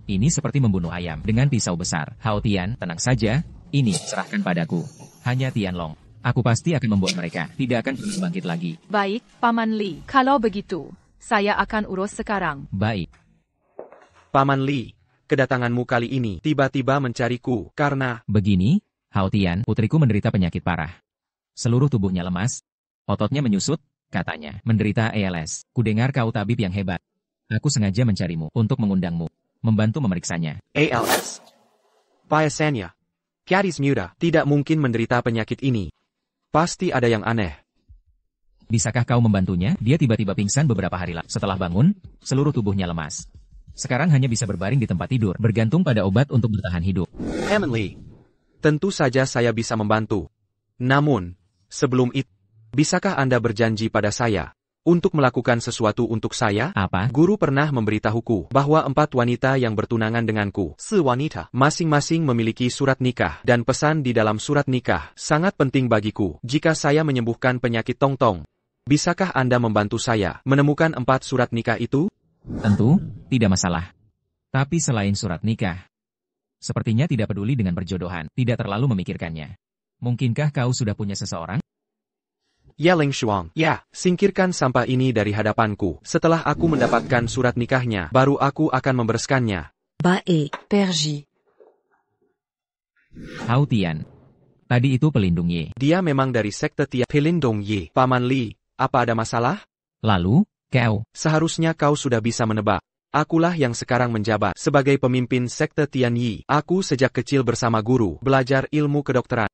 Ini seperti membunuh ayam dengan pisau besar. Hao Tian, tenang saja. Ini, serahkan padaku. Hanya Tianlong. Aku pasti akan membuat mereka tidak akan pernah bangkit lagi.
Baik, Paman Li. Kalau begitu, saya akan urus sekarang.
Baik.
Paman Li, kedatanganmu kali ini tiba-tiba mencariku karena...
Begini, Hao Tian, putriku menderita penyakit parah. Seluruh tubuhnya lemas, ototnya menyusut, katanya, menderita ALS. Kudengar kau tabib yang hebat. Aku sengaja mencarimu untuk mengundangmu, membantu memeriksanya.
ALS. Payasannya. Gadis muda tidak mungkin menderita penyakit ini. Pasti ada yang aneh.
Bisakah kau membantunya? Dia tiba-tiba pingsan beberapa hari lalu. Setelah bangun, seluruh tubuhnya lemas. Sekarang hanya bisa berbaring di tempat tidur, bergantung pada obat untuk bertahan hidup.
Paman Li, tentu saja saya bisa membantu. Namun, sebelum itu, bisakah Anda berjanji pada saya untuk melakukan sesuatu untuk saya?
Apa?
Guru pernah memberitahuku bahwa 4 wanita yang bertunangan denganku, 4 wanita, masing-masing memiliki surat nikah, dan pesan di dalam surat nikah sangat penting bagiku. Jika saya menyembuhkan penyakit Tongtong, bisakah Anda membantu saya menemukan 4 surat nikah itu?
Tentu, tidak masalah. Tapi selain surat nikah, sepertinya tidak peduli dengan perjodohan, tidak terlalu memikirkannya. Mungkinkah kau sudah punya seseorang?
Ya Ling Shuang, ya, singkirkan sampah ini dari hadapanku. Setelah aku mendapatkan surat nikahnya, baru aku akan membereskannya.
Baik,
Perji.
Hao Tian. Tadi itu pelindung Ye.
Dia memang dari sekte Tia Pelindung Ye. Paman Li, apa ada masalah?
Lalu, kau?
Seharusnya kau sudah bisa menebak. Akulah yang sekarang menjabat sebagai pemimpin sekte Tian Yi. Aku sejak kecil bersama guru, belajar ilmu kedokteran.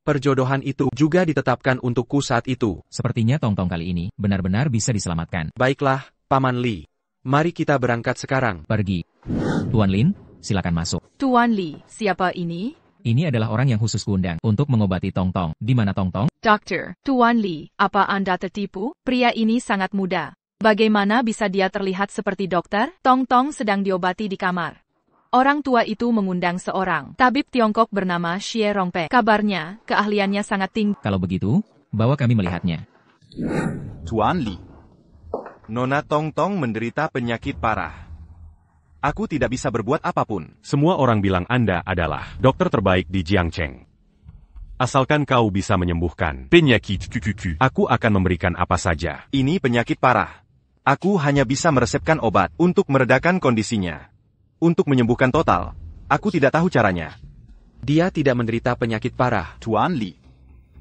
Perjodohan itu juga ditetapkan untukku saat itu.
Sepertinya Tongtong kali ini benar-benar bisa diselamatkan.
Baiklah, Paman Li. Mari kita berangkat sekarang.
Pergi. Tuan Lin, silakan masuk.
Tuan Li, siapa ini?
Ini adalah orang yang khusus kuundang untuk mengobati Tongtong. Di mana Tongtong?
Dokter, Tuan Li, apa Anda tertipu? Pria ini sangat muda. Bagaimana bisa dia terlihat seperti dokter? Tongtong sedang diobati di kamar. Orang tua itu mengundang seorang tabib Tiongkok bernama Xie Rongpei. Kabarnya, keahliannya sangat tinggi.
Kalau begitu, bawa kami melihatnya.
Tuan Li.
Nona Tongtong menderita penyakit parah. Aku tidak bisa berbuat apapun.
Semua orang bilang Anda adalah dokter terbaik di Jiangcheng. Asalkan kau bisa menyembuhkan penyakit kuku, aku akan memberikan apa saja.
Ini penyakit parah. Aku hanya bisa meresepkan obat untuk meredakan kondisinya. Untuk menyembuhkan total, aku tidak tahu caranya.
Dia tidak menderita penyakit parah.
Tuan Li.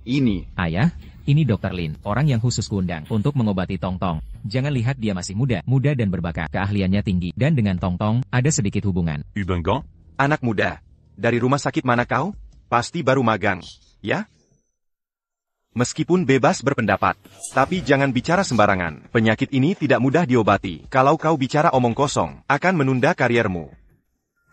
Ini.
Ayah, ini Dr. Lin, orang yang khusus kuundang untuk mengobati Tongtong. Jangan lihat dia masih muda dan berbakat. Keahliannya tinggi, dan dengan Tongtong, ada sedikit hubungan.
Ubengang?
Anak muda, dari rumah sakit mana kau? Pasti baru magang, ya? Meskipun bebas berpendapat, tapi jangan bicara sembarangan. Penyakit ini tidak mudah diobati. Kalau kau bicara omong kosong, akan menunda kariermu.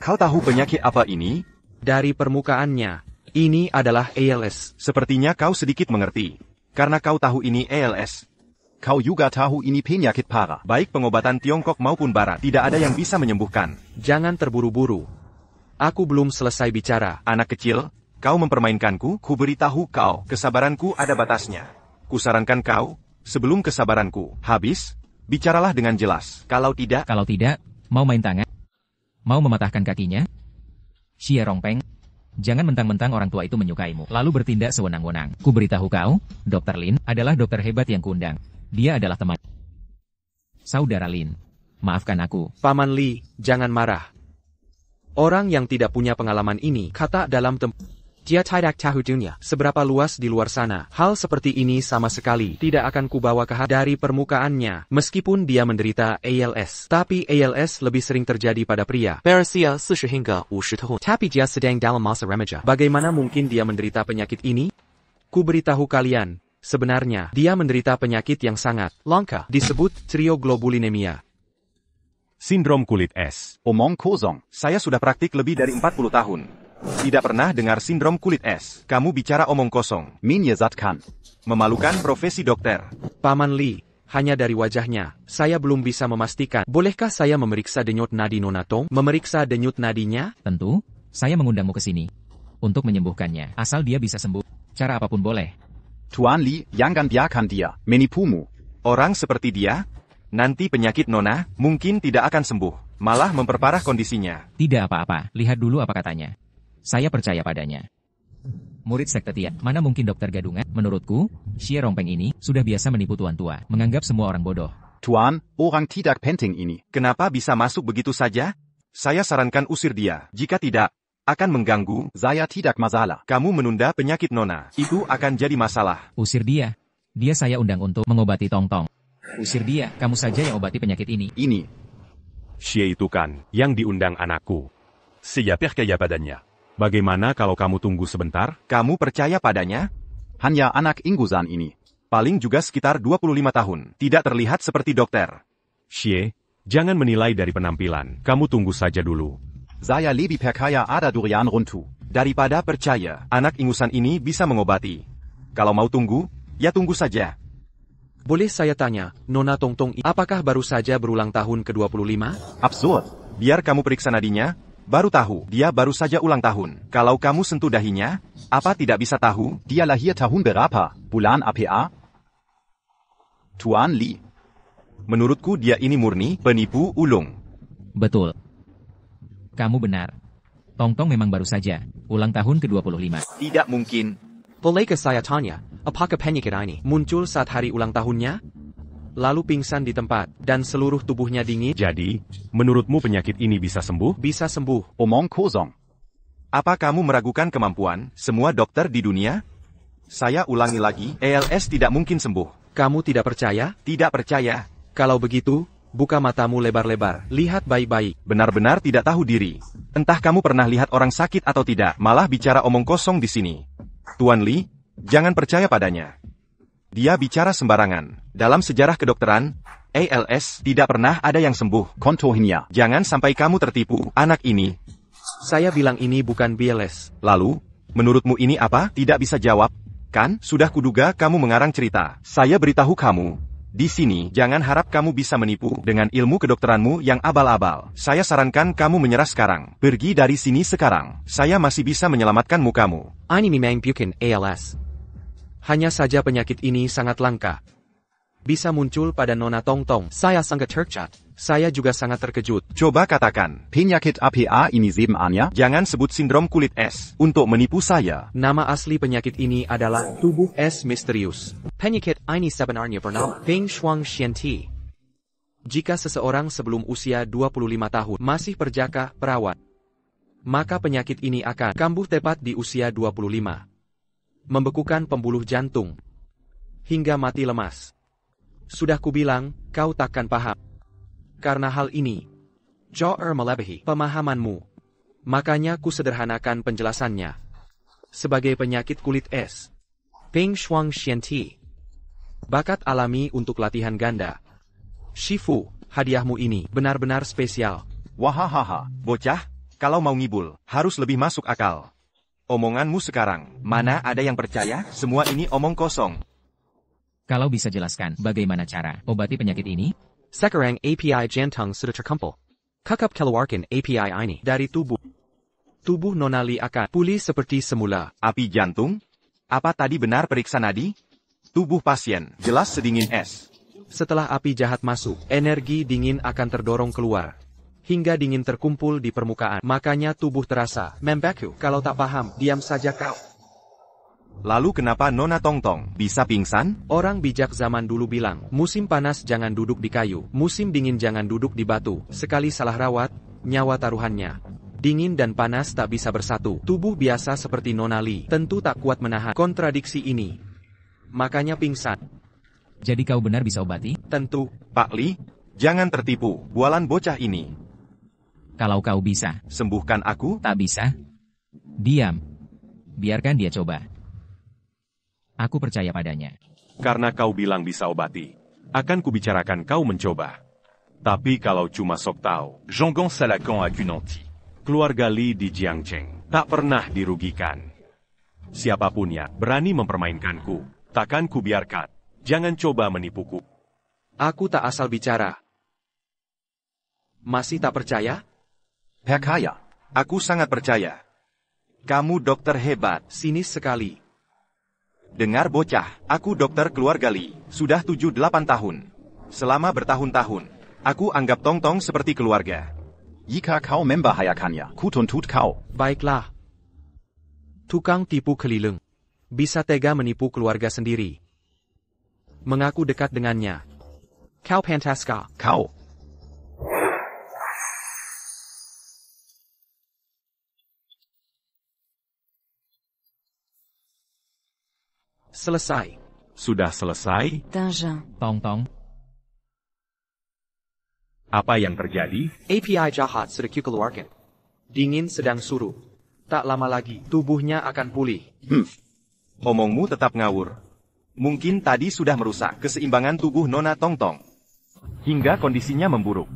Kau tahu penyakit apa ini?
Dari permukaannya, ini adalah ALS.
Sepertinya kau sedikit mengerti. Karena kau tahu ini ALS.
Kau juga tahu ini penyakit parah.
Baik pengobatan Tiongkok maupun Barat, tidak ada yang bisa menyembuhkan.
Jangan terburu-buru. Aku belum selesai bicara.
Anak kecil, kau mempermainkanku, ku beritahu kau, kesabaranku ada batasnya. Kusarankan kau, sebelum kesabaranku habis, bicaralah dengan jelas. Kalau tidak,
mau main tangan? Mau mematahkan kakinya? Xie Rongpeng, jangan mentang-mentang orang tua itu menyukaimu, lalu bertindak sewenang-wenang. Ku beritahu kau, Dr. Lin adalah dokter hebat yang kuundang. Dia adalah teman saudara Lin. Maafkan aku.
Paman Li, jangan marah. Orang yang tidak punya pengalaman ini, kata dalam dia tidak tahu dunia seberapa luas di luar sana. Hal seperti ini sama sekali tidak akan kubawa ke dari permukaannya. Meskipun dia menderita ALS, tapi ALS lebih sering terjadi pada pria. Berusia 40 hingga 50 tahun. Tapi dia sedang dalam masa remaja. Bagaimana mungkin dia menderita penyakit ini? Ku beritahu kalian, sebenarnya dia menderita penyakit yang sangat langka, disebut trioglobulinemia.
Sindrom kulit es.
Omong kosong.
Saya sudah praktik lebih dari 40 tahun. Tidak pernah dengar sindrom kulit es. Kamu bicara omong kosong.
Menyesatkan.
Memalukan profesi dokter.
Paman Li, hanya dari wajahnya, saya belum bisa memastikan. Bolehkah saya memeriksa denyut nadi Nona Tong? Memeriksa denyut nadinya?
Tentu, saya mengundangmu ke sini untuk menyembuhkannya. Asal dia bisa sembuh, cara apapun boleh.
Tuan Li, jangan biarkan dia menipumu.
Orang seperti dia, nanti penyakit Nona mungkin tidak akan sembuh. malah memperparah kondisinya.
Tidak apa-apa, lihat dulu apa katanya. Saya percaya padanya. Murid sekte Tian, mana mungkin dokter gadungan? Menurutku, Xie Rongpeng ini sudah biasa menipu tuan tua, menganggap semua orang bodoh.
Tuan, orang tidak penting ini.
Kenapa bisa masuk begitu saja? Saya sarankan usir dia. Jika tidak, akan mengganggu.
Saya tidak masalah.
Kamu menunda penyakit Nona. Itu akan jadi masalah.
Usir dia. Dia saya undang untuk mengobati Tong-Tong. Usir dia, kamu saja yang obati penyakit ini.
Ini.
Xie itu kan, yang diundang anakku.
C'est percaya padanya.
Bagaimana kalau kamu tunggu sebentar?
Kamu percaya padanya?
Hanya anak Inggusan ini.
Paling juga sekitar 25 tahun. Tidak terlihat seperti dokter.
Xie, jangan menilai dari penampilan. Kamu tunggu saja dulu.
Saya lebih percaya ada durian runtuh.
Daripada percaya, anak ingusan ini bisa mengobati. Kalau mau tunggu, ya tunggu saja.
Boleh saya tanya, Nona Tongtong, apakah baru saja berulang tahun ke-25?
Absurd.
Biar kamu periksa nadinya, baru tahu. Dia baru saja ulang tahun. Kalau kamu sentuh dahinya, apa tidak bisa tahu?
Dia lahir tahun berapa? Bulan APA? Tuan Li.
Menurutku dia ini murni penipu ulung.
Betul. Kamu benar. Tong-Tong memang baru saja ulang tahun ke-25.
Tidak mungkin.
Bolehkah saya tanya, apakah penyakit ini muncul saat hari ulang tahunnya? Lalu pingsan di tempat, dan seluruh tubuhnya dingin?
Jadi, menurutmu penyakit ini bisa sembuh?
Bisa sembuh.
Omong kosong.
Apa kamu meragukan kemampuan semua dokter di dunia? Saya ulangi lagi, ALS tidak mungkin sembuh.
Kamu tidak percaya?
Tidak percaya.
Kalau begitu, buka matamu lebar-lebar, lihat baik-baik.
Benar-benar tidak tahu diri. Entah kamu pernah lihat orang sakit atau tidak, malah bicara omong kosong di sini. Tuan Li, jangan percaya padanya. Dia bicara sembarangan. Dalam sejarah kedokteran, ALS tidak pernah ada yang sembuh.
Kontohnya.
Jangan sampai kamu tertipu, anak ini.
Saya bilang ini bukan BLS.
Lalu, menurutmu ini apa? Tidak bisa jawab. Kan, sudah kuduga kamu mengarang cerita. Saya beritahu kamu. Di sini, jangan harap kamu bisa menipu dengan ilmu kedokteranmu yang abal-abal. Saya sarankan kamu menyerah sekarang. Pergi dari sini sekarang. Saya masih bisa menyelamatkanmu kamu.
Ini memang bukan ALS. Hanya saja penyakit ini sangat langka. Bisa muncul pada Nona Tong-Tong. Saya sangat terkejut. Saya juga sangat terkejut.
Coba katakan.
Penyakit APA ini sebenarnya?
Jangan sebut sindrom kulit es untuk menipu saya.
Nama asli penyakit ini adalah tubuh es misterius. Penyakit ini sebenarnya bernama Ping Shuang Xianti. Jika seseorang sebelum usia 25 tahun masih perjaka perawat, maka penyakit ini akan kambuh tepat di usia 25. Membekukan pembuluh jantung hingga mati lemas. Sudah kubilang, kau takkan paham. Karena hal ini, jauh melebihi pemahamanmu. Makanya ku sederhanakan penjelasannya. Sebagai penyakit kulit es, Ping Shuang Xianti. Bakat alami untuk latihan ganda. Shifu, hadiahmu ini benar-benar spesial.
Wahahaha, bocah, kalau mau ngibul, harus lebih masuk akal. Omonganmu sekarang, mana ada yang percaya? Semua ini omong kosong.
Kalau bisa jelaskan bagaimana cara obati penyakit ini?
Sekarang API jantung sudah terkumpul. Kakap keluarkan API ini dari tubuh. Tubuh Nona Li akan pulih seperti semula.
Api jantung? Apa tadi benar periksa nadi? Tubuh pasien, jelas sedingin es.
Setelah api jahat masuk, energi dingin akan terdorong keluar. Hingga dingin terkumpul di permukaan. Makanya tubuh terasa membeku. Kalau tak paham, diam saja kau.
Lalu kenapa Nona Tong-Tong bisa pingsan?
Orang bijak zaman dulu bilang, musim panas jangan duduk di kayu, musim dingin jangan duduk di batu. Sekali salah rawat, nyawa taruhannya. Dingin dan panas tak bisa bersatu. Tubuh biasa seperti Nona Li tentu tak kuat menahan kontradiksi ini. Makanya pingsan.
Jadi kau benar bisa obati?
Tentu.
Pak Li, jangan tertipu, bualan bocah ini.
Kalau kau bisa.
Sembuhkan aku?
Tak bisa. Diam. Biarkan dia coba. Aku percaya padanya.
Karena kau bilang bisa obati, akan kubicarakan kau mencoba. Tapi kalau cuma sok tahu,
Zhonggang Salakan Akunanti.
keluarga Li di Jiangcheng tak pernah dirugikan. Siapapun yang berani mempermainkanku, takkan kubiarkan. Jangan coba menipuku.
Aku tak asal bicara. Masih tak percaya?
Percaya.
Aku sangat percaya. Kamu dokter hebat.
Sinis sekali.
Dengar bocah, aku dokter keluarga Li, sudah 7-8 tahun. Selama bertahun-tahun, aku anggap Tong-Tong seperti keluarga.
Jika kau membahayakannya, kutuntut kau.
Baiklah. Tukang tipu keliling. Bisa tega menipu keluarga sendiri. Mengaku dekat dengannya. Kau Pantaska.
Kau.
Selesai.
Sudah selesai?
Tong-tong.
Apa yang terjadi?
API jahat sedang keluarkan. Dingin sedang suruh. Tak lama lagi, tubuhnya akan pulih.
Omongmu tetap ngawur. Mungkin tadi sudah merusak keseimbangan tubuh Nona Tongtong. Hingga kondisinya memburuk.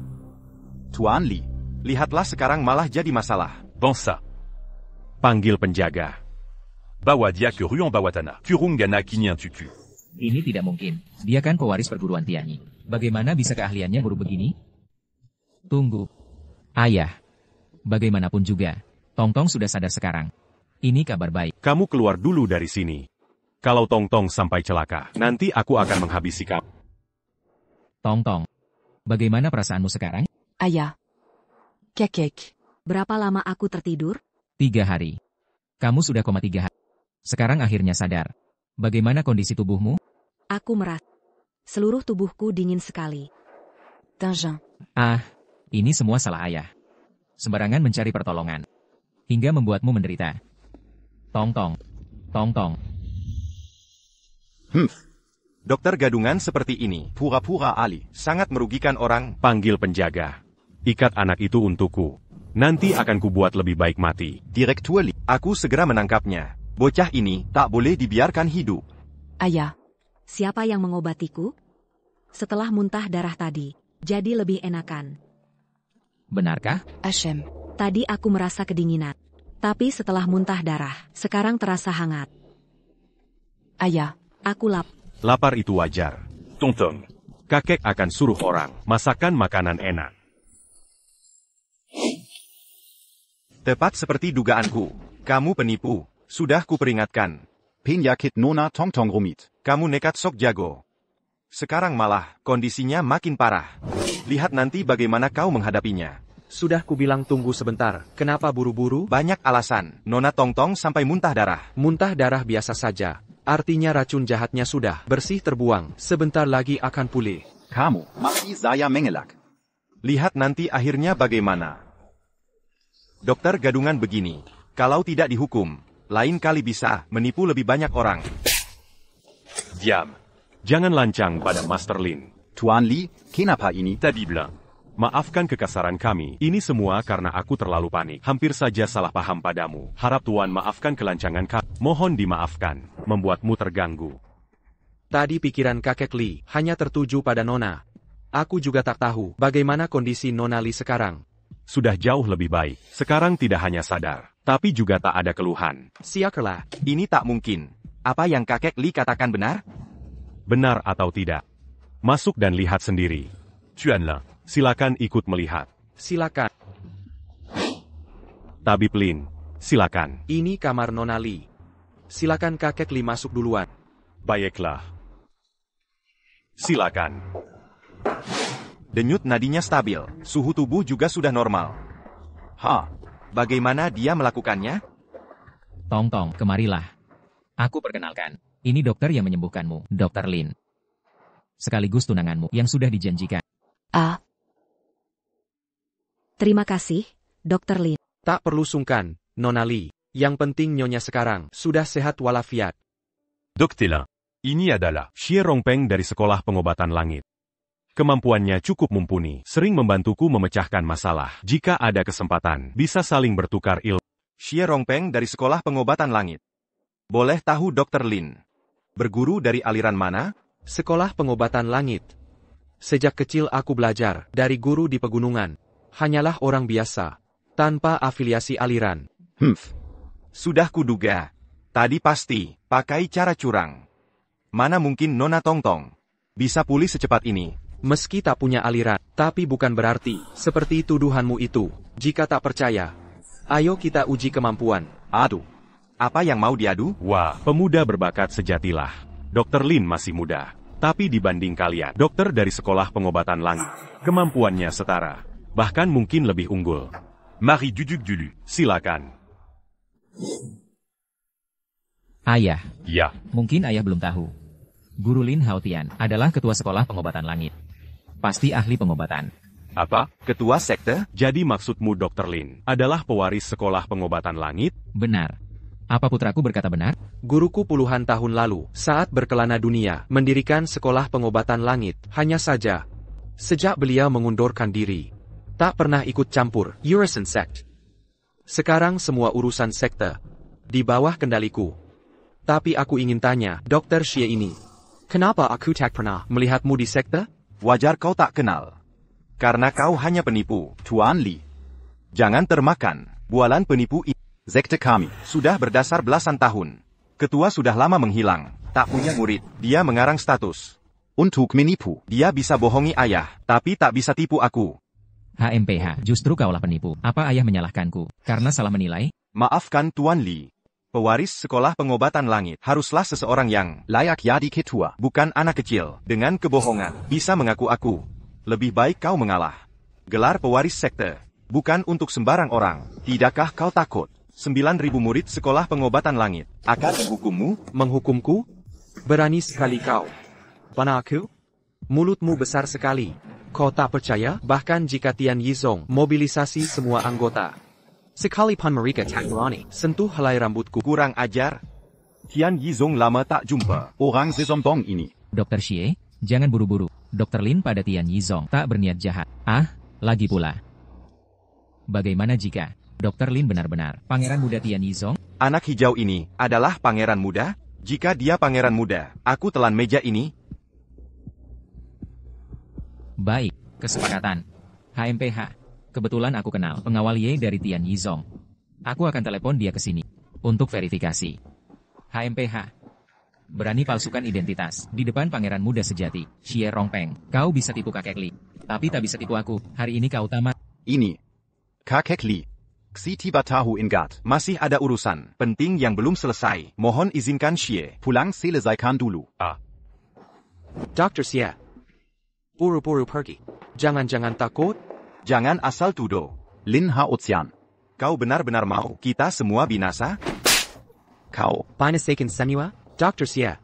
Tuan Li.
Lihatlah sekarang malah jadi masalah.
Bon ça.
Panggil penjaga.
Bawa dia ke Ruang Bawatana. Kurungana Kinyan Tuku.
Ini tidak mungkin. Dia kan pewaris perguruan Tianyi. Bagaimana bisa keahliannya buruk begini? Tunggu. Ayah. Bagaimanapun juga, Tong-tong sudah sadar sekarang. Ini kabar baik.
Kamu keluar dulu dari sini. Kalau Tong-tong sampai celaka, nanti aku akan menghabisi kamu.
Tong-tong. Bagaimana perasaanmu sekarang?
Ayah. Kekek.
Berapa lama aku tertidur?
3 hari. Kamu sudah koma 3 hari. Sekarang akhirnya sadar. Bagaimana kondisi tubuhmu?
Aku merasa seluruh tubuhku dingin sekali.
Tintin.
Ini semua salah ayah. Sembarangan mencari pertolongan. Hingga membuatmu menderita. Tong-tong. Tong-tong.
Dokter gadungan seperti ini, pura-pura ahli, sangat merugikan orang.
Panggil penjaga. Ikat anak itu untukku. Nanti akan kubuat lebih baik mati.
Direktur Li, aku segera menangkapnya. Bocah ini tak boleh dibiarkan hidup.
Ayah.
Siapa yang mengobatiku? Setelah muntah darah tadi, jadi lebih enakan.
Benarkah?
Hashem.
Tadi aku merasa kedinginan. Tapi setelah muntah darah, sekarang terasa hangat.
Ayah.
Aku
Lapar itu wajar.
Tongtong.
Kakek akan suruh orang masakan makanan enak.
Tepat seperti dugaanku. Kamu penipu. Sudah kuperingatkan.
Penyakit Nona Tongtong rumit.
Kamu nekat sok jago. Sekarang malah kondisinya makin parah. Lihat nanti bagaimana kau menghadapinya.
Sudah kubilang tunggu sebentar. Kenapa buru-buru?
Banyak alasan. Nona Tongtong sampai muntah darah.
Muntah darah biasa saja. Artinya racun jahatnya sudah bersih terbuang. Sebentar lagi akan pulih.
Kamu masih saya mengelak.
Lihat nanti akhirnya bagaimana. Dokter gadungan begini. Kalau tidak dihukum, lain kali bisa menipu lebih banyak orang.
Diam. Jangan lancang pada Master Lin.
Tuan Li, kenapa ini?
Tadi bilang. Maafkan kekasaran kami. Ini semua karena aku terlalu panik. Hampir saja salah paham padamu. Harap Tuan maafkan kelancangan kami. Mohon dimaafkan. Membuatmu terganggu.
Tadi pikiran kakek Li hanya tertuju pada Nona. Aku juga tak tahu bagaimana kondisi Nona Li sekarang.
Sudah jauh lebih baik. Sekarang tidak hanya sadar, tapi juga tak ada keluhan.
Siakerlah.
Ini tak mungkin. Apa yang kakek Li katakan benar?
Benar atau tidak? Masuk dan lihat sendiri.
Tuanlah.
Silakan ikut melihat.
Silakan.
Tabib Lin, silakan.
Ini kamar Nona Li. Silakan kakek Li masuk duluan.
Baiklah. Silakan.
Denyut nadinya stabil, suhu tubuh juga sudah normal. Bagaimana dia melakukannya?
Tong-tong, kemarilah. Aku perkenalkan. Ini dokter yang menyembuhkanmu, Dr. Lin. Sekaligus tunanganmu yang sudah dijanjikan.
Terima kasih, Dr. Lin.
Tak perlu sungkan, Nona Li. Yang penting nyonya sekarang sudah sehat walafiat.
Dokter, ini adalah
Xie Rongpeng dari Sekolah Pengobatan Langit. Kemampuannya cukup mumpuni, sering membantuku memecahkan masalah. Jika ada kesempatan, bisa saling bertukar ilmu.
Xie Rongpeng dari Sekolah Pengobatan Langit. Boleh tahu Dr. Lin, berguru dari aliran mana?
Sekolah Pengobatan Langit. Sejak kecil aku belajar dari guru di pegunungan. Hanyalah orang biasa, tanpa afiliasi aliran.
Sudah kuduga. Tadi pasti pakai cara curang. Mana mungkin Nona Tongtong bisa pulih secepat ini?
Meski tak punya aliran, tapi bukan berarti seperti tuduhanmu itu. Jika tak percaya, ayo kita uji kemampuan.
Aduh, apa yang mau diadu?
Wah, pemuda berbakat sejatilah. Dr. Lin masih muda. Tapi dibanding kalian, dokter dari Sekolah Pengobatan Langit, kemampuannya setara. bahkan mungkin lebih unggul.
Marie Duduc Dulu.
Silakan.
Ayah.
Ya.
Mungkin ayah belum tahu. Guru Lin Haotian adalah ketua sekolah pengobatan langit. Pasti ahli pengobatan.
Apa? Ketua sekte?
Jadi maksudmu Dr. Lin adalah pewaris sekolah pengobatan langit?
Benar. Apa putraku berkata benar?
Guruku puluhan tahun lalu, saat berkelana dunia, mendirikan sekolah pengobatan langit. Hanya saja, sejak beliau mengundurkan diri, tak pernah ikut campur urusan sekt. Sekarang semua urusan sekte di bawah kendaliku. Tapi aku ingin tanya, Dr. Xie ini, kenapa aku tak pernah melihatmu di sekte?
Wajar kau tak kenal. Karena kau hanya penipu.
Tuan Li.
Jangan termakan. Bualan penipu ini.
Sekte kami.
Sudah berdasar belasan tahun. Ketua sudah lama menghilang. Tak punya murid. Dia mengarang status.
Untuk menipu.
Dia bisa bohongi ayah, tapi tak bisa tipu aku.
HMPH, justru kaulah penipu. Apa ayah menyalahkanku? Karena salah menilai?
Maafkan Tuan Li. Pewaris sekolah pengobatan langit haruslah seseorang yang
layak jadi ketua.
Bukan anak kecil. Dengan kebohongan, bisa mengaku aku. Lebih baik kau mengalah. Gelar pewaris sekte. Bukan untuk sembarang orang. Tidakkah kau takut? 9.000 murid sekolah pengobatan langit akan menghukummu?
Menghukumku? Berani sekali kau. Panaku? Mulutmu besar sekali. Kau tak percaya? Bahkan jika Tian Yizong mobilisasi semua anggota. Sekalipun mereka tak berani sentuh helai rambutku.
Kurang ajar. Tian Yizong lama tak jumpa.
Orang sesombong ini.
Dr. Xie, jangan buru-buru. Dr. Lin pada Tian Yizong tak berniat jahat. Lagi pula. Bagaimana jika Dr. Lin benar-benar pangeran muda Tian Yizong?
Anak hijau ini adalah pangeran muda? Jika dia pangeran muda, aku telan meja ini.
Baik, kesepakatan. HMPH. Kebetulan aku kenal pengawal Ye dari Tian Yizong. Aku akan telepon dia ke sini untuk verifikasi. HMPH. Berani palsukan identitas di depan pangeran muda sejati, Xie Rongpeng. Kau bisa tipu kakek Li, tapi tak bisa tipu aku. Hari ini kau tamat.
Ini. Kakek Li. Xi tiba tahu ingat.
Masih ada urusan penting yang belum selesai. Mohon izinkan Xie
pulang selesaikan dulu.
Dr. Xie. Buru-buru pergi. Jangan-jangan takut?
Jangan asal tuduh.
Lin Haotian.
Kau benar-benar mau kita semua binasa?
Kau.
Panasakan semua? Dr. Xie.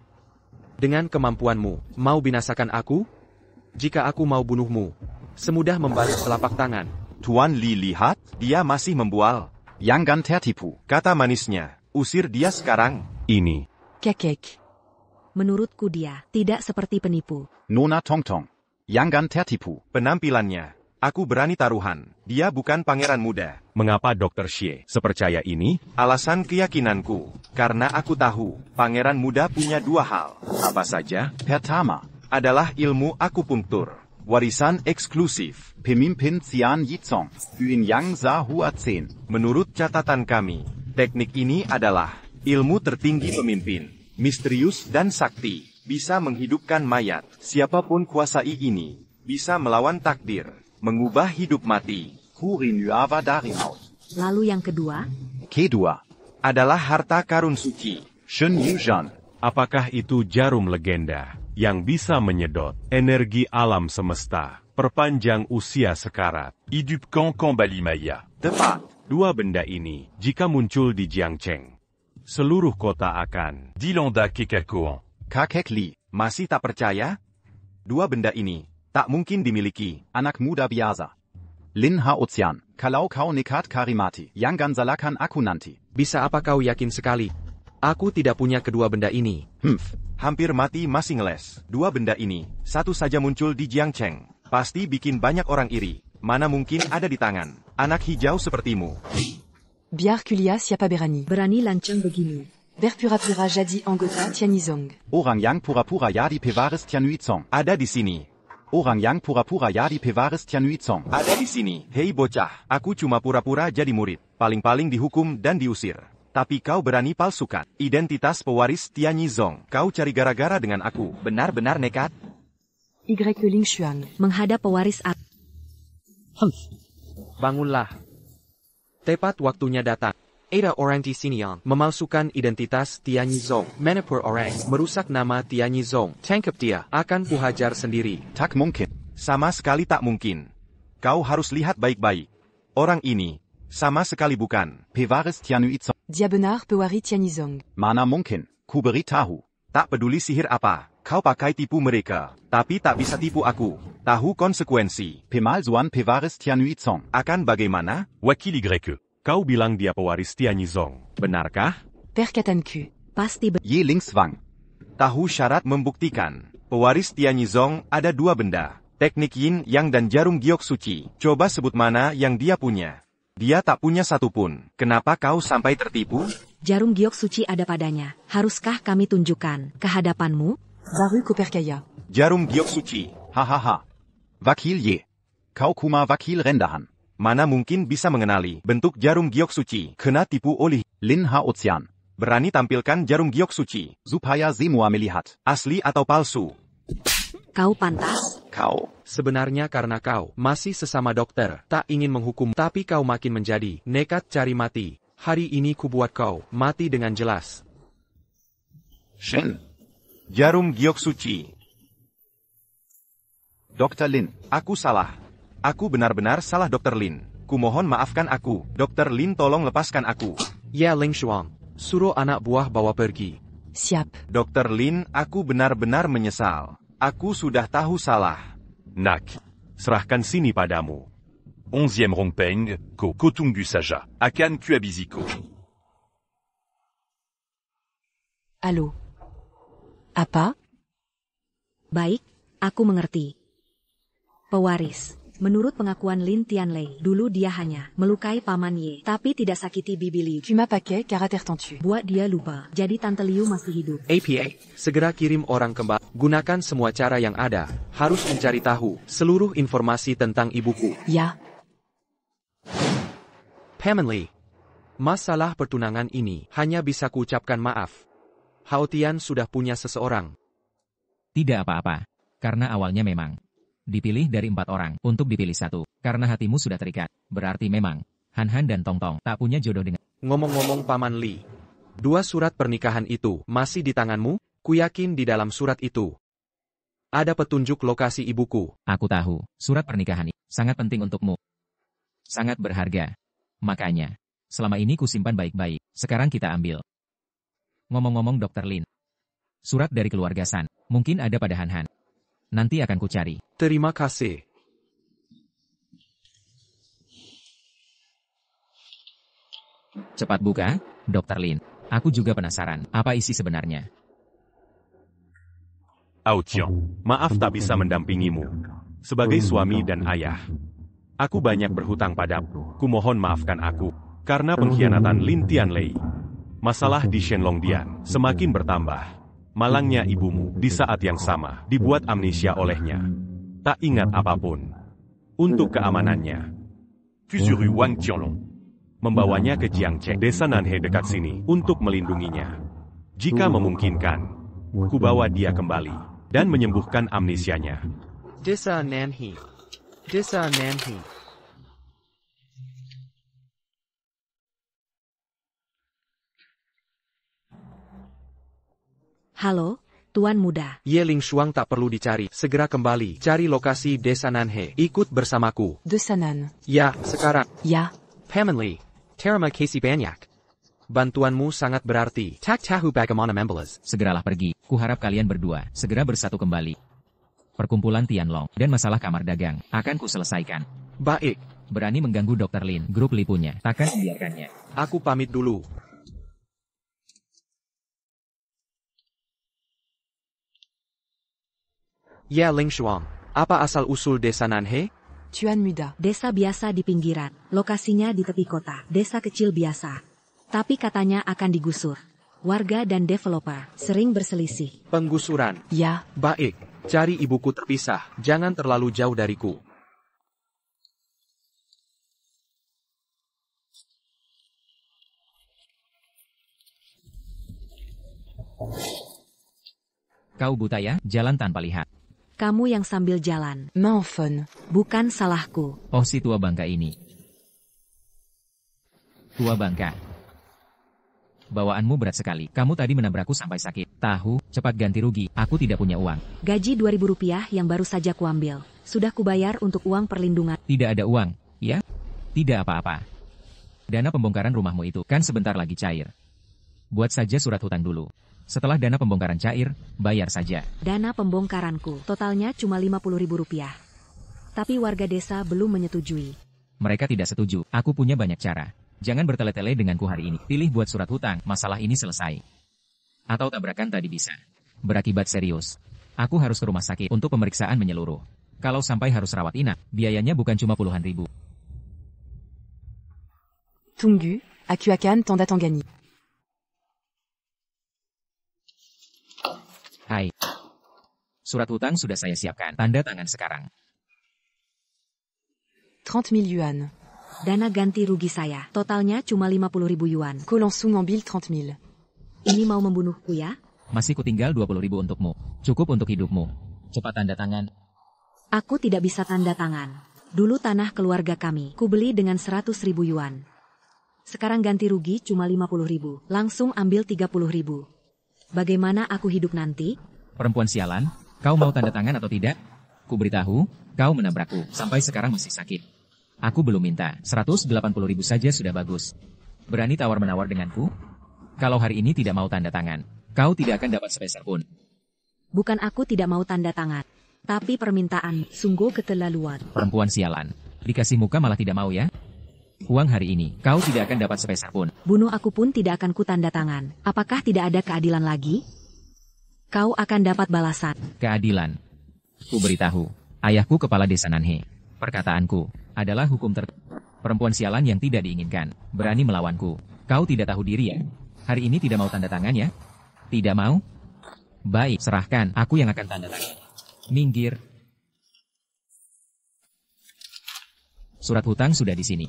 Dengan kemampuanmu, mau binasakan aku? Jika aku mau bunuhmu, semudah membalik telapak tangan.
Tuan Li lihat, dia masih membual.
Jangan tertipu.
Kata manisnya, usir dia sekarang.
Ini.
Kekek. Menurutku dia tidak seperti penipu.
Nona Tongtong. Jangan tertipu.
Penampilannya. Aku berani taruhan, dia bukan pangeran muda.
Mengapa Dr. Xie sepercaya ini?
Alasan keyakinanku, karena aku tahu, pangeran muda punya dua hal. Apa saja?
Pertama,
adalah ilmu akupunktur. Warisan eksklusif.
Pemimpin Tian Yizong. Yuan Yang Za Hua Zen.
Menurut catatan kami, teknik ini adalah ilmu tertinggi pemimpin. Misterius dan sakti. Bisa menghidupkan mayat. Siapapun kuasai ini, bisa melawan takdir. Mengubah hidup mati.
Kurinuava Darimaut.
Lalu yang kedua?
Kedua.
Adalah harta karun suci.
Shen Yuzhan.
Apakah itu jarum legenda yang bisa menyedot energi alam semesta, perpanjang usia sekarat?
Idupkan Kambali Maya.
Tepat.
Dua benda ini, jika muncul di Jiangcheng, seluruh kota akan
Dilanda Kekakoan.
Kakek Li.
Masih tak percaya? Dua benda ini tak mungkin dimiliki
anak muda biasa. Lin Haotian, kalau kau nekat karimati, jangan salahkan aku nanti.
Bisa apa kau yakin sekali? Aku tidak punya kedua benda ini.
Hampir mati masih ngeles. Dua benda ini, satu saja muncul di Jiangcheng. Pasti bikin banyak orang iri. Mana mungkin ada di tangan anak hijau sepertimu.
Biar Kulia Siapa Berani.
Berani lancang begini.
Verpura jadi anggota Tian Yizong.
Orang yang pura-pura jadi pewaris Tian Yizong.
Ada di sini.
Orang yang pura-pura jadi pewaris Tian Yizong.
Ada di sini. Hei bocah, aku cuma pura-pura jadi murid. Paling-paling dihukum dan diusir. Tapi kau berani palsukan identitas pewaris Tian Yizong. Kau cari gara-gara dengan aku. Benar-benar nekat.
Y Ling Xuan.
Menghadap pewaris
Bangunlah. Tepat waktunya datang. Ada orang di sini yang memalsukan identitas Tian Yizong. Manipur orang merusak nama Tian Yizong. Tangkap dia, akan kuhajar sendiri.
Tak mungkin.
Sama sekali tak mungkin. Kau harus lihat baik-baik. Orang ini, sama sekali bukan.
Pewaris Tianuizong.
Dia benar Pewari Tianizong.
Mana mungkin, ku beritahu.
Tak peduli sihir apa, kau pakai tipu mereka. Tapi tak bisa tipu aku. Tahu konsekuensi.
Pemalsuan Pewaris Tianuizong.
Akan bagaimana?
Wakil YE.
Kau bilang dia pewaris Tianizong. Benarkah?
Perkatanku.
Pasti
Ye Lingswang.
Tahu syarat membuktikan. Pewaris Tianizong ada dua benda. Teknik Yin Yang dan jarum giok suci. Coba sebut mana yang dia punya. Dia tak punya satupun. Kenapa kau sampai tertipu?
jarum giok suci ada padanya. Haruskah kami tunjukkan kehadapanmu?
Baru Koperkaya.
Jarum giok suci.
Hahaha. Wakil Ye. Kau kuma wakil rendahan.
Mana mungkin bisa mengenali bentuk jarum giok suci. Kena tipu oleh
Lin Haotian.
berani tampilkan jarum giok suci.
Supaya semua melihat.
Asli atau palsu?
Kau pantas?
Kau.
Sebenarnya karena kau masih sesama dokter, tak ingin menghukum, tapi kau makin menjadi nekat cari mati. Hari ini kubuat kau mati dengan jelas.
Shen.
Jarum giok suci.
Dr. Lin.
Aku salah. Aku benar-benar salah Dr. Lin. Kumohon maafkan aku. Dr. Lin tolong lepaskan aku.
Ya Ling Shuang, suruh anak buah bawa pergi.
Siap.
Dr. Lin, aku benar-benar menyesal. Aku sudah tahu salah.
Nak, serahkan sini padamu.
11e Rongpeng, Kotung du Saja, Akan Kuabiziko.
Allô. Apa?
Baik, aku mengerti. Pewaris. Menurut pengakuan Lin Tianlei, dulu dia hanya melukai Paman Ye, tapi tidak sakiti Bibi Liu.
Tu m'as paquet, caractère tentu.
Buat dia lupa, jadi Tante Liu masih hidup.
APA, segera kirim orang kembali. Gunakan semua cara yang ada. Harus mencari tahu seluruh informasi tentang ibuku.
Ya.
Pamanli. Masalah pertunangan ini hanya bisa kuucapkan maaf. Haotian sudah punya seseorang.
Tidak apa-apa. Karena awalnya memang dipilih dari 4 orang untuk dipilih 1. Karena hatimu sudah terikat. Berarti memang Han Han dan Tong Tong tak punya jodoh dengan...
Ngomong-ngomong Paman Li. 2 surat pernikahan itu masih di tanganmu? Kuyakin di dalam surat itu ada petunjuk lokasi ibuku.
Aku tahu, surat pernikahan ini sangat penting untukmu. Sangat berharga. Makanya, selama ini kusimpan baik-baik. Sekarang kita ambil. Ngomong-ngomong Dr. Lin. Surat dari keluarga San. Mungkin ada pada Han Han. Nanti akan kucari.
Terima kasih.
Cepat buka, Dr. Lin. Aku juga penasaran, apa isi sebenarnya.
Aotian, maaf tak bisa mendampingimu. Sebagai suami dan ayah, aku banyak berhutang padamu. Kumohon maafkan aku. Karena pengkhianatan Lin Tianlei. Masalah di Shenlongdian semakin bertambah. Malangnya ibumu di saat yang sama dibuat amnesia olehnya. Tak ingat apapun. Untuk keamanannya,
Fusuru Wang Tianlong.
membawanya ke Jiangche, desa Nanhe dekat sini, untuk melindunginya. Jika memungkinkan, kubawa dia kembali dan menyembuhkan amnesianya.
Desa Nanhe. Desa Nanhe.
Halo, Tuan Muda.
Ye Ling Shuang tak perlu dicari. Segera kembali. Cari lokasi desa Nanhe. Ikut bersamaku.
De Sanan.
Ya, sekarang.
Ya.
Pamanli. Terima kasih banyak. Bantuanmu sangat berarti. Tak tahu bagaimana membalas.
Segeralah pergi. Kuharap kalian berdua segera bersatu kembali. Perkumpulan Tianlong dan masalah kamar dagang akan kuselesaikan.
Baik.
Berani mengganggu Dr. Lin, grup lipunya, takkan membiarkannya.
Aku pamit dulu. Ya Ling Shuang, apa asal-usul desa Nanhe?
Tuan Muda.
Desa biasa di pinggiran, lokasinya di tepi kota, desa kecil biasa. Tapi katanya akan digusur. Warga dan developer sering berselisih.
Penggusuran.
Ya.
Baik, cari ibuku terpisah, jangan terlalu jauh dariku.
Kau buta ya, jalan tanpa lihat.
Kamu yang sambil jalan.
Main en faune.
Bukan salahku.
Oh si tua bangka ini. Tua bangka. Bawaanmu berat sekali. Kamu tadi menabrakku sampai sakit. Tahu, cepat ganti rugi. Aku tidak punya uang.
Gaji Rp2.000 yang baru saja kuambil. Sudah kubayar untuk uang perlindungan.
Tidak ada uang, ya? Tidak apa-apa. Dana pembongkaran rumahmu itu kan sebentar lagi cair. Buat saja surat hutang dulu. Setelah dana pembongkaran cair, bayar saja.
Dana pembongkaranku, totalnya cuma Rp50.000. Tapi warga desa belum menyetujui.
Mereka tidak setuju. Aku punya banyak cara. Jangan bertele-tele denganku hari ini. Pilih buat surat hutang, masalah ini selesai. Atau tabrakan tadi bisa berakibat serius. Aku harus ke rumah sakit untuk pemeriksaan menyeluruh. Kalau sampai harus rawat inap, biayanya bukan cuma puluhan ribu.
Tunggu, aku akan tanda tangani.
Hai. Surat hutang sudah saya siapkan. Tanda tangan sekarang.
30 000 yuan.
Dana ganti rugi saya, totalnya cuma 50.000 yuan.
Langsung ambil 30 000.
Ini mau membunuhku ya?
Masih kutinggal 20.000 untukmu. Cukup untuk hidupmu. Cepat tanda tangan.
Aku tidak bisa tanda tangan. Dulu tanah keluarga kami, kubeli dengan 100.000 yuan. Sekarang ganti rugi cuma 50.000. Langsung ambil 30.000. Bagaimana aku hidup nanti?
Perempuan sialan, kau mau tanda tangan atau tidak? Ku beritahu, kau menabrakku. Sampai sekarang masih sakit. Aku belum minta. 180.000 saja sudah bagus. Berani tawar-menawar denganku? Kalau hari ini tidak mau tanda tangan, kau tidak akan dapat sepeser pun.
Bukan aku tidak mau tanda tangan. Tapi permintaan sungguh keterlaluan.
Perempuan sialan. Dikasih muka malah tidak mau ya? Uang hari ini, kau tidak akan dapat sepeser pun.
Bunuh aku pun tidak akan ku tanda tangan. Apakah tidak ada keadilan lagi? Kau akan dapat balasan.
Keadilan. Ku beritahu, ayahku kepala desa Nanhe. Perkataanku adalah hukum perempuan sialan yang tidak diinginkan. Berani melawanku. Kau tidak tahu diri ya? Hari ini tidak mau tanda tangan ya? Tidak mau? Baik, serahkan. Aku yang akan tanda tangan. Minggir. Surat hutang sudah di sini.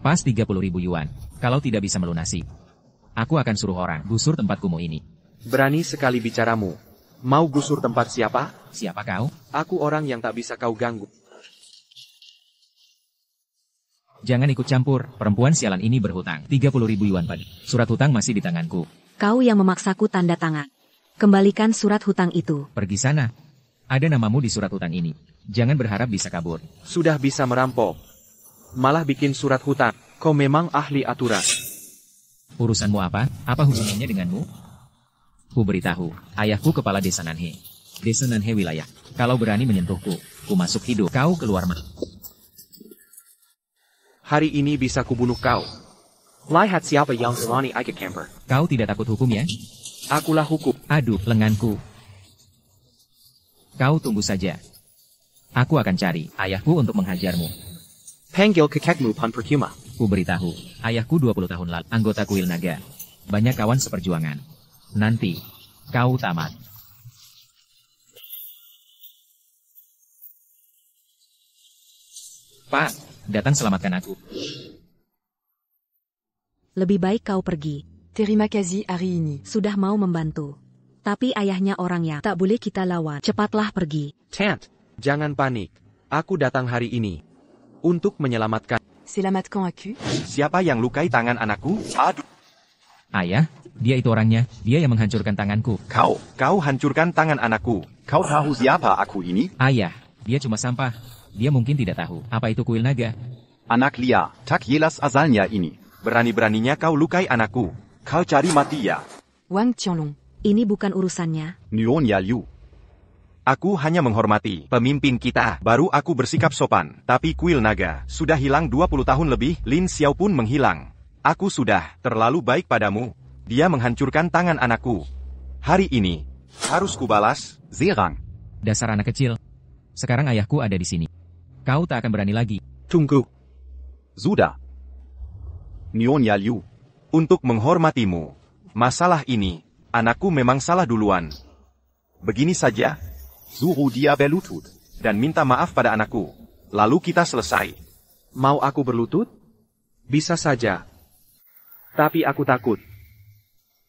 Pas 30.000 yuan. Kalau tidak bisa melunasi, aku akan suruh orang gusur tempat kumuh ini.
Berani sekali bicaramu. Mau gusur tempat siapa?
Siapa kau?
Aku orang yang tak bisa kau ganggu.
Jangan ikut campur. Perempuan sialan ini berhutang 30.000 yuan pada. Surat hutang masih di tanganku.
Kau yang memaksaku tanda tangan. Kembalikan surat hutang itu.
Pergi sana. Ada namamu di surat hutang ini. Jangan berharap bisa kabur.
Sudah bisa merampok. Malah bikin surat hutang. Kau memang ahli aturan.
Urusanmu apa? Apa hubungannya denganmu? Ku beritahu, ayahku kepala desa Nanhe. Desa Nanhe wilayah. Kalau berani menyentuhku, ku masuk hidup. Kau keluar mati.
Hari ini bisa kubunuh kau. Lihat siapa yang berani ikut camper.
Kau tidak takut hukum ya?
Akulah hukum.
Aduh, lenganku. Kau tunggu saja. Aku akan cari ayahku untuk menghajarmu.
Panggil kakekmu Pan Percuma.
Ku beritahu, ayahku 20 tahun lalu, anggota kuil naga. Banyak kawan seperjuangan. Nanti, kau tamat. Pak, datang selamatkan aku.
Lebih baik kau pergi.
Terima kasih hari ini.
Sudah mau membantu. Tapi ayahnya orang yang tak boleh kita lawan. Cepatlah pergi.
Tant, jangan panik. Aku datang hari ini untuk menyelamatkan.
Selamatkan aku.
Siapa yang lukai tangan anakku? Aduh.
Ayah, dia itu orangnya. Dia yang menghancurkan tanganku.
Kau hancurkan tangan anakku.
Kau tahu siapa aku ini?
Ayah, dia cuma sampah. Dia mungkin tidak tahu apa itu kuil naga.
Anak liar, tak jelas asalnya ini.
Berani-beraninya kau lukai anakku. Kau cari mati ya.
Wang Qianlong.
Ini bukan urusannya.
Nuonya Liu.
Aku hanya menghormati pemimpin kita. Baru aku bersikap sopan. Tapi kuil naga sudah hilang 20 tahun lebih. Lin Xiao pun menghilang. Aku sudah terlalu baik padamu. Dia menghancurkan tangan anakku. Hari ini harus kubalas.
Zerang.
Dasar anak kecil. Sekarang ayahku ada di sini. Kau tak akan berani lagi.
Tunggu.
Sudah. Nuonya Liu.
Untuk menghormatimu. Masalah ini. Anakku memang salah duluan. Begini saja.
Suruh dia berlutut.
Dan minta maaf pada anakku. Lalu kita selesai.
Mau aku berlutut? Bisa saja. Tapi aku takut.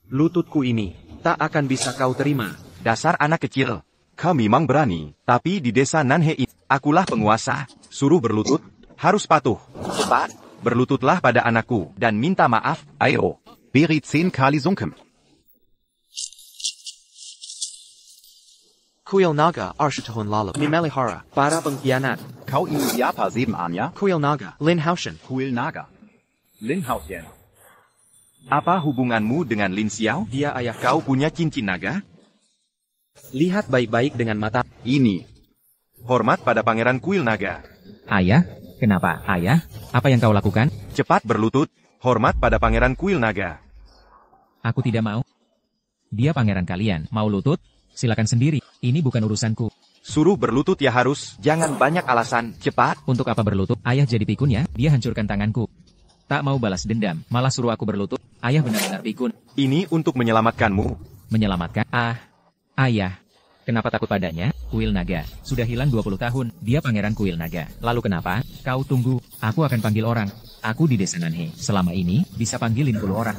Lututku ini tak akan bisa kau terima.
Dasar anak kecil. Kau memang berani. Tapi di desa Nanhe ini, akulah penguasa. Suruh berlutut, harus patuh. Cepat, berlututlah pada anakku. Dan minta maaf.
Ayo, beri 10 kali sungkem.
Kuil Naga, Arshutahun Lalu, Nimelihara, para pengkhianat.
Kau ingin siapa sebenarnya?
Kuil Naga, Lin Haoshan.
Kuil Naga. Lin Haoshan.
Apa hubunganmu dengan Lin Xiao?
Dia ayah
Kau punya cincin naga?
Lihat baik-baik dengan mata.
Ini. Hormat pada Pangeran Kuil Naga.
Ayah? Kenapa, ayah? Apa yang kau lakukan?
Cepat berlutut. Hormat pada Pangeran Kuil Naga.
Aku tidak mau. Dia pangeran kalian. Mau lutut? Silakan sendiri. Ini bukan urusanku.
Suruh berlutut ya harus. Jangan banyak alasan. Cepat.
Untuk apa berlutut? Ayah jadi pikun ya? Dia hancurkan tanganku. Tak mau balas dendam. Malah suruh aku berlutut. Ayah benar-benar pikun.
Ini untuk menyelamatkanmu.
Menyelamatkan? Ayah. Kenapa takut padanya? Kuil Naga. Sudah hilang 20 tahun. Dia pangeran Kuil Naga. Lalu kenapa? Kau tunggu. Aku akan panggil orang. Aku di desa Nanhe. Selama ini, bisa panggilin 10 orang.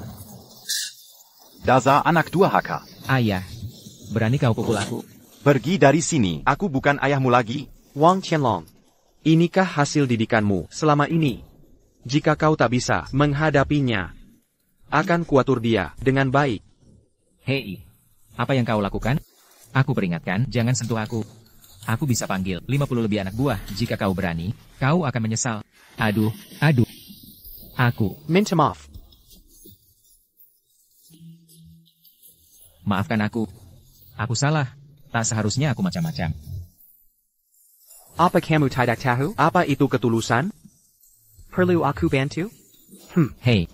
Dasar anak durhaka.
Ayah. Berani kau pukul aku?
Pergi dari sini. Aku bukan ayahmu lagi.
Wang Qianlong. Inikah hasil didikanmu selama ini? Jika kau tak bisa menghadapinya, akan kuatur dia dengan baik.
Hei. Apa yang kau lakukan? Aku peringatkan, jangan sentuh aku. Aku bisa panggil 50 lebih anak buah. Jika kau berani, kau akan menyesal. Aduh. Aku.
Minta maaf.
Maafkan aku. Aku salah. Tak seharusnya aku macam-macam.
Apa kamu tidak tahu? Apa itu ketulusan? Perlu aku bantu?
Hei.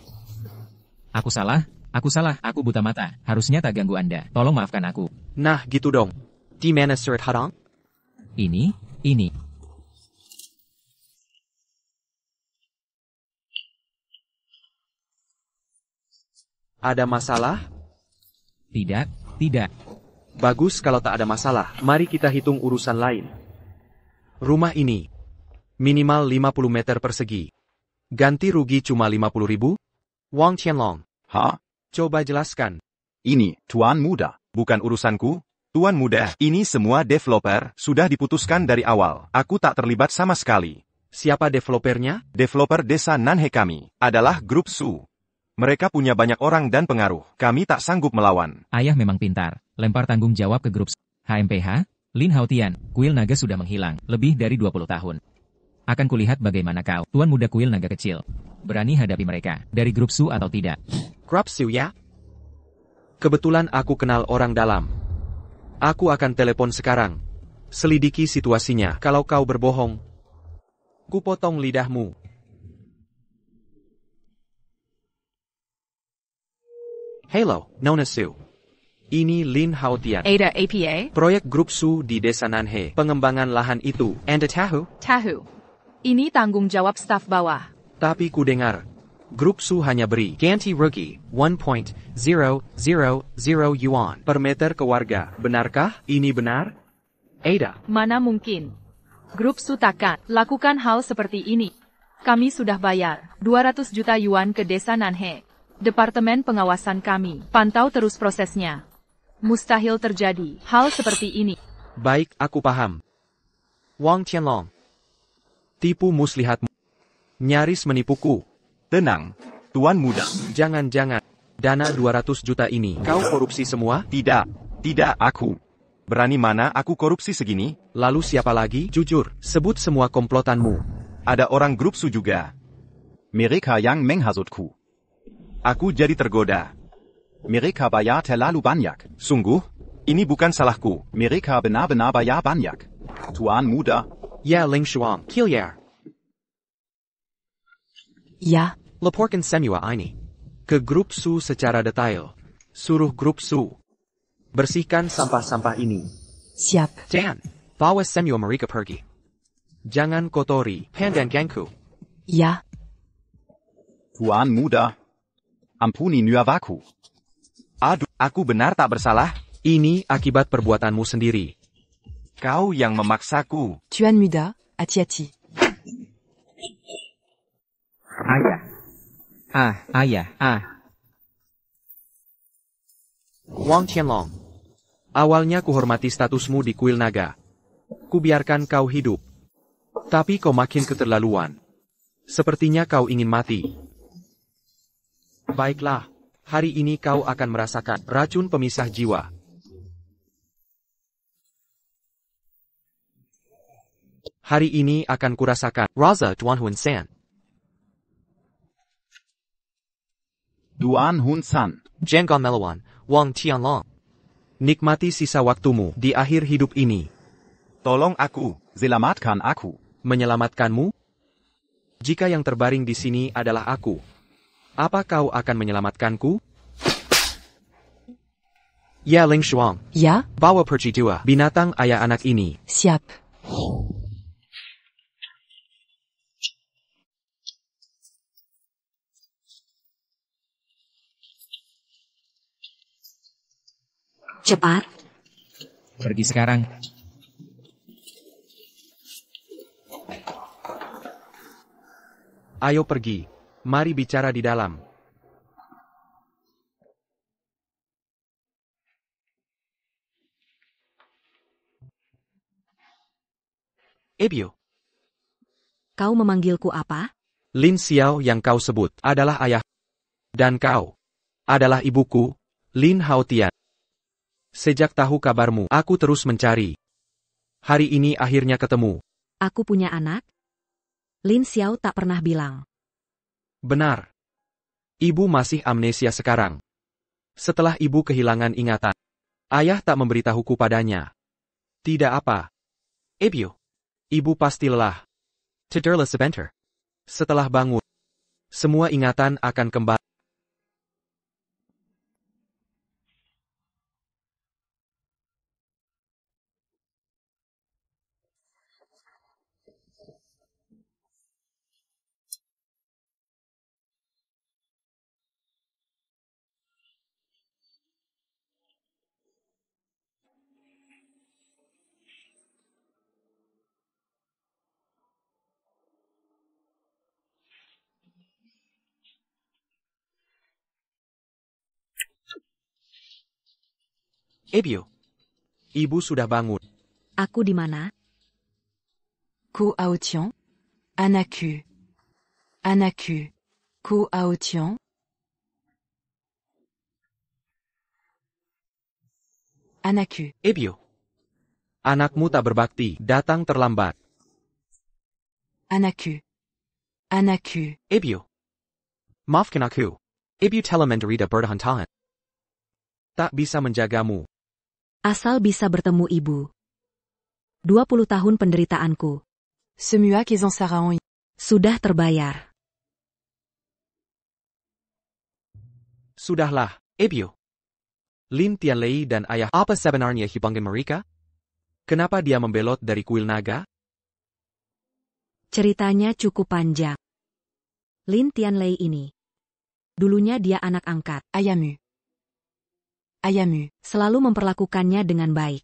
Aku salah. Aku buta mata. Harusnya tak ganggu Anda. Tolong maafkan aku.
Nah, gitu dong. Di mana surat hadang?
Ini.
Ada masalah?
Tidak.
Bagus kalau tak ada masalah. Mari kita hitung urusan lain. Rumah ini minimal 50 meter persegi. Ganti rugi cuma 50.000? Wang Qianlong.
Ha?
Coba jelaskan.
Ini, Tuan Muda.
Bukan urusanku. Tuan Muda, ini semua developer sudah diputuskan dari awal. Aku tak terlibat sama sekali.
Siapa developernya?
Developer desa Nanhe kami adalah Grup Su. Mereka punya banyak orang dan pengaruh. Kami tak sanggup melawan.
Ayah memang pintar. Lempar tanggung jawab ke grup HMPH. Lin Haotian, Kuil Naga sudah menghilang. Lebih dari 20 tahun. Akan kulihat bagaimana kau, Tuan Muda Kuil Naga kecil. Berani hadapi mereka. Dari grup Su atau tidak.
Grup Su ya? Kebetulan aku kenal orang dalam. Aku akan telepon sekarang. Selidiki situasinya. Kalau kau berbohong, kupotong lidahmu. Hello, Nona Su. Ini Lin Haotian.
Ada APA?
Proyek Grup Su di Desa Nanhe. Pengembangan lahan itu. Anda tahu?
Tahu. Ini tanggung jawab staf bawah.
Tapi ku dengar, Grup Su hanya beri ganti rugi 1.000 yuan per meter ke warga. Benarkah ini benar? Ada.
Mana mungkin. Grup Su takkan lakukan hal seperti ini. Kami sudah bayar 200 juta yuan ke Desa Nanhe. Departemen pengawasan kami pantau terus prosesnya. Mustahil terjadi hal seperti ini.
Baik, aku paham. Wang Qianlong. Tipu muslihatmu. Nyaris menipuku.
Tenang, Tuan Muda.
Jangan-jangan. Dana 200 juta ini kau korupsi semua?
Tidak aku. Berani mana aku korupsi segini?
Lalu siapa lagi? Jujur, sebut semua komplotanmu.
Ada orang Grup Su juga.
Mereka yang menghasutku.
Aku jadi tergoda.
Mereka bayar terlalu banyak.
Sungguh? Ini bukan salahku.
Mereka benar-benar bayar banyak. Tuan Muda.
Ya Ling Shuang, Kiliar.
Ya.
Laporkan semua ini ke Grup Su secara detail. Suruh Grup Su bersihkan sampah-sampah ini.
Siap.
Dan bawa semua mereka pergi. Jangan kotori pandan gangku.
Ya.
Tuan Muda. Ampuni nyuavaku.
Aduh, aku benar tak bersalah?
Ini akibat perbuatanmu sendiri.
Kau yang memaksaku.
Tuan Muda, hati-hati.
Ayah.
Wang Qianlong. Awalnya kuhormati statusmu di Kuil Naga. Kubiarkan kau hidup. Tapi kau makin keterlaluan. Sepertinya kau ingin mati. Baiklah, hari ini kau akan merasakan racun pemisah jiwa. Hari ini akan kurasakan. Raza Duan Hun San.
Duan Hun San.
Jangan melawan, Wang Tianlong. Nikmati sisa waktumu di akhir hidup ini.
Tolong aku.
Selamatkan aku.
Menyelamatkanmu? Jika yang terbaring di sini adalah aku, apa kau akan menyelamatkanku? Ya Ling Shuang.
Ya?
Bawa pergi dua binatang ayah anak ini.
Siap.
Cepat.
Pergi sekarang.
Ayo pergi. Mari bicara di dalam. Ebio.
Kau memanggilku apa?
Lin Xiao yang kau sebut adalah ayah. Dan kau adalah ibuku, Lin Haotian. Sejak tahu kabarmu, aku terus mencari. Hari ini akhirnya ketemu.
Aku punya anak? Lin Xiao tak pernah bilang.
Benar. Ibu masih amnesia sekarang. Setelah ibu kehilangan ingatan, ayah tak memberitahuku padanya. Tidak apa. Ebio. Ibu pasti lelah. Tidurlah sebentar. Setelah bangun, semua ingatan akan kembali. Ebio. Ibu sudah bangun.
Aku di mana?
Ko Aotian. Anaku. Anaku. Ko Aotian. Anaku.
Ebio. Anakmu tak berbakti, datang terlambat.
Anaku. Anaku.
Ebio. Maafkan aku. Ebio telah menderita bertahan-tahan. Tak bisa menjagamu.
Asal bisa bertemu ibu. 20 tahun penderitaanku.
Semua kesansaraan.
Sudah terbayar.
Sudahlah, Ebio. Lin Tianlei dan ayah apa sebenarnya hubungan mereka? Kenapa dia membelot dari kuil naga?
Ceritanya cukup panjang. Lin Tianlei ini. Dulunya dia anak angkat.
Ayamu. Ayamu.
Selalu memperlakukannya dengan baik.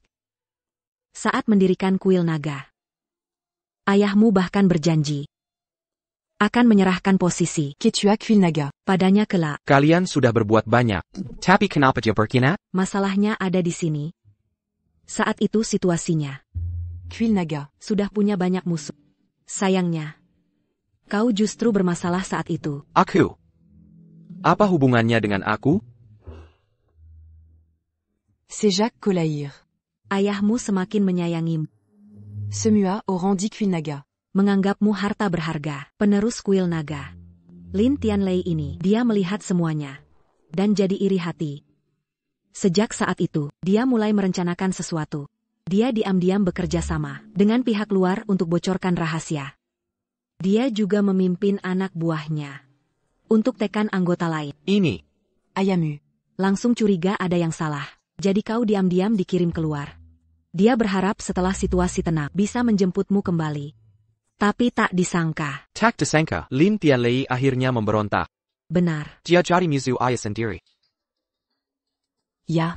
Saat mendirikan kuil naga, ayahmu bahkan berjanji akan menyerahkan posisi
Ketua kuil naga
padanya kelak.
Kalian sudah berbuat banyak. Tapi kenapa dia berkhianat?
Masalahnya ada di sini. Saat itu situasinya.
Kuil naga
sudah punya banyak musuh. Sayangnya, kau justru bermasalah saat itu.
Aku? Apa hubungannya dengan aku?
C'est Jacques Colair.
Ayahmu semakin menyayangimu.
Semua orang di kuil naga
menganggapmu harta berharga, penerus kuil naga. Lin Tianlei ini, dia melihat semuanya. Dan jadi iri hati. Sejak saat itu, dia mulai merencanakan sesuatu. Dia diam-diam bekerja sama dengan pihak luar untuk bocorkan rahasia. Dia juga memimpin anak buahnya untuk tekan anggota lain.
Ini.
Ayamu.
Langsung curiga ada yang salah. Jadi kau diam-diam dikirim keluar. Dia berharap setelah situasi tenang bisa menjemputmu kembali. Tapi tak disangka.
Tak disangka, Lin Tianlei akhirnya memberontak.
Benar.
Dia cari musuh ayah sendiri.
Ya.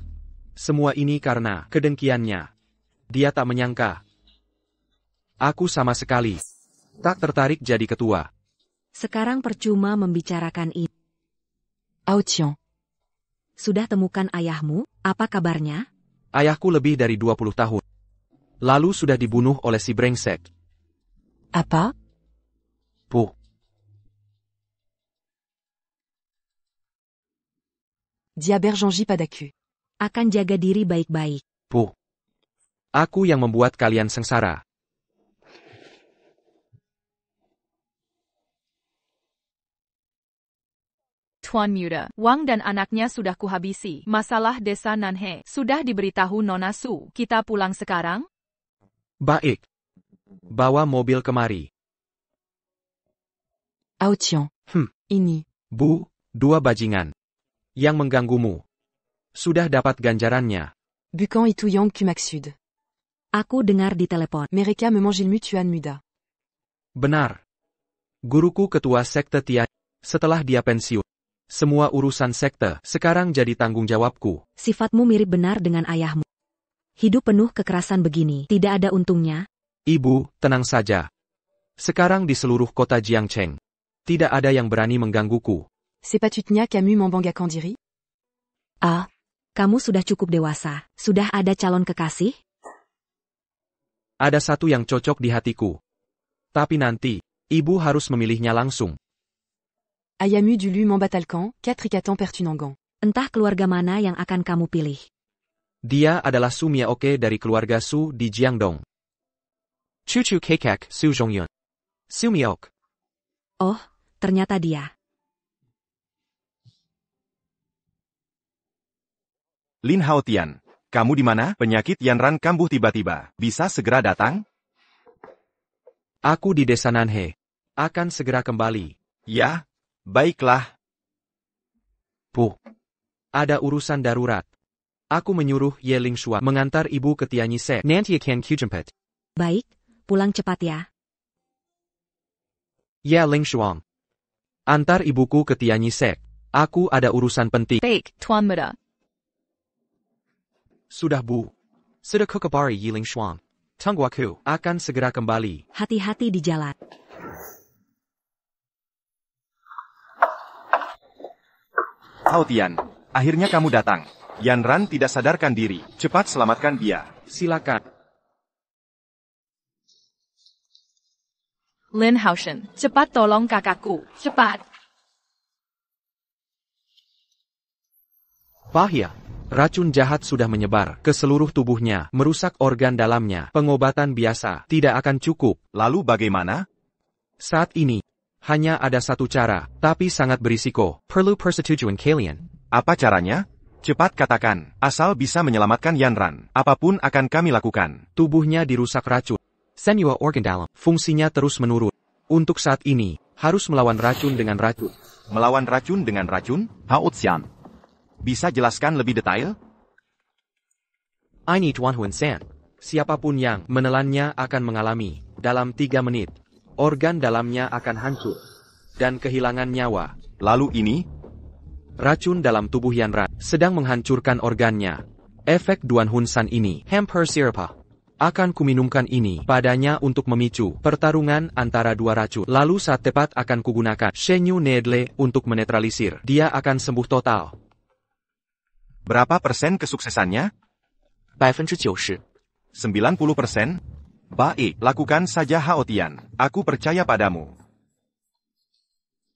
Semua ini karena kedengkiannya. Dia tak menyangka. Aku sama sekali tak tertarik jadi ketua.
Sekarang percuma membicarakan ini.
Aotian.
Sudah temukan ayahmu? Apa kabarnya?
Ayahku lebih dari 20 tahun. Lalu sudah dibunuh oleh si brengsek.
Apa?
Puh.
Dia berjanji padaku.
Akan jaga diri baik-baik.
Puh. Aku yang membuat kalian sengsara.
Tuan Muda, Wang dan anaknya sudah kuhabisi. Masalah desa Nanhe sudah diberitahu Nona Su. Kita pulang sekarang?
Baik. Bawa mobil kemari.
Aotian. Ini.
Bu, 2 bajingan. Yang mengganggumu. Sudah dapat ganjarannya.
Bukan itu yang ku maksud.
Aku dengar di telepon.
Mereka memanggilmu Tuan Muda.
Benar. Guruku ketua sekte Tia. Setelah dia pensiun, semua urusan sekte sekarang jadi tanggung jawabku.
Sifatmu mirip benar dengan ayahmu. Hidup penuh kekerasan begini, tidak ada untungnya.
Ibu, tenang saja. Sekarang di seluruh kota Jiangcheng, tidak ada yang berani menggangguku.
C'est pas Tutnia Camus Mambanga Kandiri?
Ah, kamu sudah cukup dewasa. Sudah ada calon kekasih?
Ada satu yang cocok di hatiku. Tapi nanti, ibu harus memilihnya langsung.
Ayamu Dulu Mambatalkan, 4 Ikatan Pertunangan.
Entah keluarga mana yang akan kamu pilih.
Dia adalah Su Miaoke dari keluarga Su di Jiangdong. Cucu Kekek Su Zhongyun. Su Miaok.
Oh, ternyata dia.
Lin Haotian, kamu di mana? Penyakit Yanran kambuh tiba-tiba. Bisa segera datang?
Aku di desa Nanhe. Akan segera kembali.
Ya, baiklah.
Bu, ada urusan darurat. Aku menyuruh Ye Lingshuang mengantar ibu ke Tianyi Se. Nanti akan kujemput.
Baik, pulang cepat ya.
Ye Lingshuang. Antar ibuku ke Tianyi Se. Aku ada urusan penting.
Baik, Tuan Muda.
Sudah Bu. Sudah ku kabari Ye Lingshuang. Tunggu aku akan segera kembali.
Hati-hati di jalan.
Haotian, akhirnya kamu datang. Yanran tidak sadarkan diri. Cepat selamatkan dia.
Silakan.
Lin Haoshan, cepat tolong kakakku. Cepat.
Bahaya. Racun jahat sudah menyebar ke seluruh tubuhnya, merusak organ dalamnya. Pengobatan biasa tidak akan cukup.
Lalu bagaimana?
Saat ini, hanya ada satu cara, tapi sangat berisiko. Perlu persetujuan kalian.
Apa caranya? Cepat katakan, asal bisa menyelamatkan Yanran, apapun akan kami lakukan.
Tubuhnya dirusak racun. Semua organ dalam, fungsinya terus menurun. Untuk saat ini, harus melawan racun dengan racun.
Melawan racun dengan racun?
Haotian.
Bisa jelaskan lebih detail?
Ini Tuan Huan San. Siapapun yang menelannya akan mengalami, dalam 3 menit, organ dalamnya akan hancur, dan kehilangan nyawa.
Lalu ini?
Racun dalam tubuh Yanran sedang menghancurkan organnya. Efek Duan Hun San ini, hampir sirpa. Akan kuminumkan ini padanya untuk memicu pertarungan antara dua racun. Lalu saat tepat akan kugunakan Shenyu Needle untuk menetralisir. Dia akan sembuh total.
Berapa persen kesuksesannya?
90%.
90%? Baik, lakukan saja Haotian. Aku percaya padamu.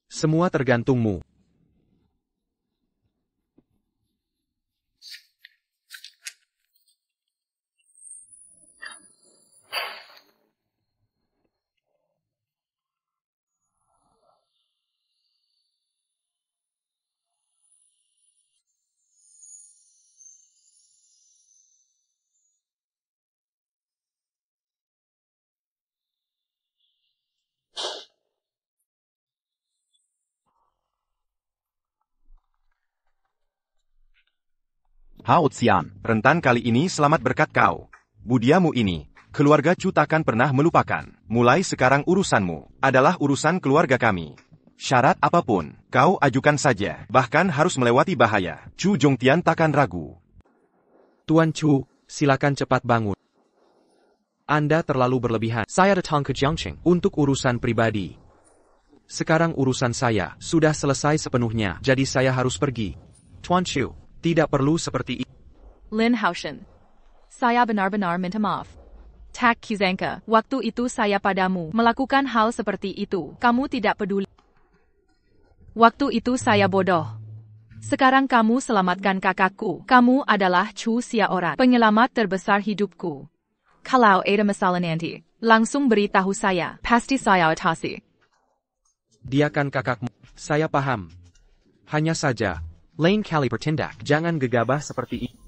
Semua tergantungmu.
Haotian.
Rentan kali ini selamat berkat kau. Budiamu ini, keluarga Chu takkan pernah melupakan. Mulai sekarang urusanmu adalah urusan keluarga kami. Syarat apapun, kau ajukan saja. Bahkan harus melewati bahaya. Chu Zhongtian takkan ragu.
Tuan Chu, silakan cepat bangun. Anda terlalu berlebihan. Saya datang ke Jiangcheng untuk urusan pribadi. Sekarang urusan saya sudah selesai sepenuhnya, jadi saya harus pergi. Tuan Chu, tidak perlu seperti itu.
Lin Haoshan. Saya benar-benar minta maaf. Tak Kizanka, waktu itu saya padamu melakukan hal seperti itu. Kamu tidak peduli. Waktu itu saya bodoh. Sekarang kamu selamatkan kakakku. Kamu adalah Chu Xia orang penyelamat terbesar hidupku. Kalau ada masalah nanti, langsung beritahu saya. Pasti saya atasi.
Dia kan kakakmu. Saya paham. Hanya saja, lain kali bertindak. Jangan gegabah seperti ini.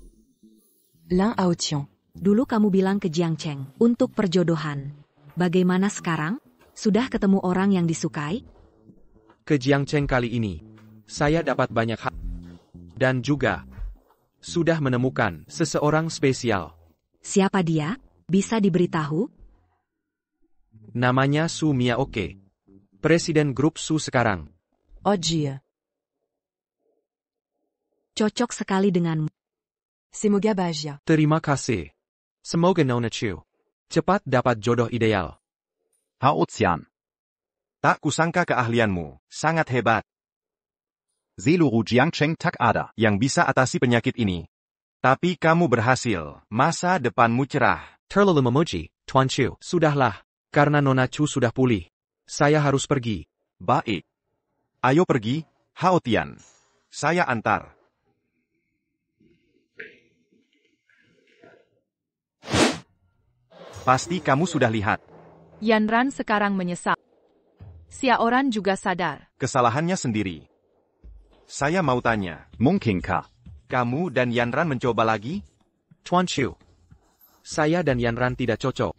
Lin Haotian.
Dulu kamu bilang ke Jiang Cheng untuk perjodohan. Bagaimana sekarang? Sudah ketemu orang yang disukai?
Ke Jiang Cheng kali ini, saya dapat banyak hal. Dan juga, sudah menemukan seseorang spesial.
Siapa dia? Bisa diberitahu?
Namanya Su Miaoke. Presiden grup Su sekarang.
Oh Jia.
Cocok sekali denganmu.
Semoga bahagia.
Terima kasih. Semoga Nona Chu cepat dapat jodoh ideal.
Haotian.
Tak kusangka keahlianmu, sangat hebat.
Seluru Jiangcheng Tak Ada.
Yang bisa atasi penyakit ini. Tapi kamu berhasil, masa depanmu cerah.
Terlalu memuji, Tuan Chu. Sudahlah, karena Nona Chu sudah pulih. Saya harus pergi.
Baik. Ayo pergi, Haotian. Saya antar. Pasti kamu sudah lihat.
Yanran sekarang menyesal. Xiaoran juga sadar.
Kesalahannya sendiri. Saya mau tanya.
Mungkinkah
Kamu dan Yanran mencoba lagi?
Tuan Chu, saya dan Yanran tidak cocok.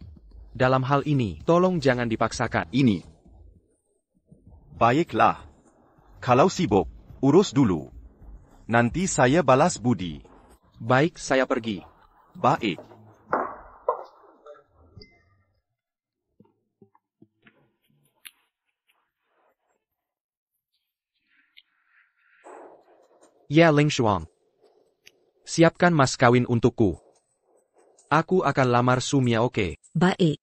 Dalam hal ini, tolong jangan dipaksakan.
ini?
Baiklah. Kalau sibuk, urus dulu. Nanti saya balas budi.
Baik, saya pergi.
Baik.
Ya Ling Shuang. Siapkan mas kawin untukku. Aku akan lamar Su Miaoke.
Baik.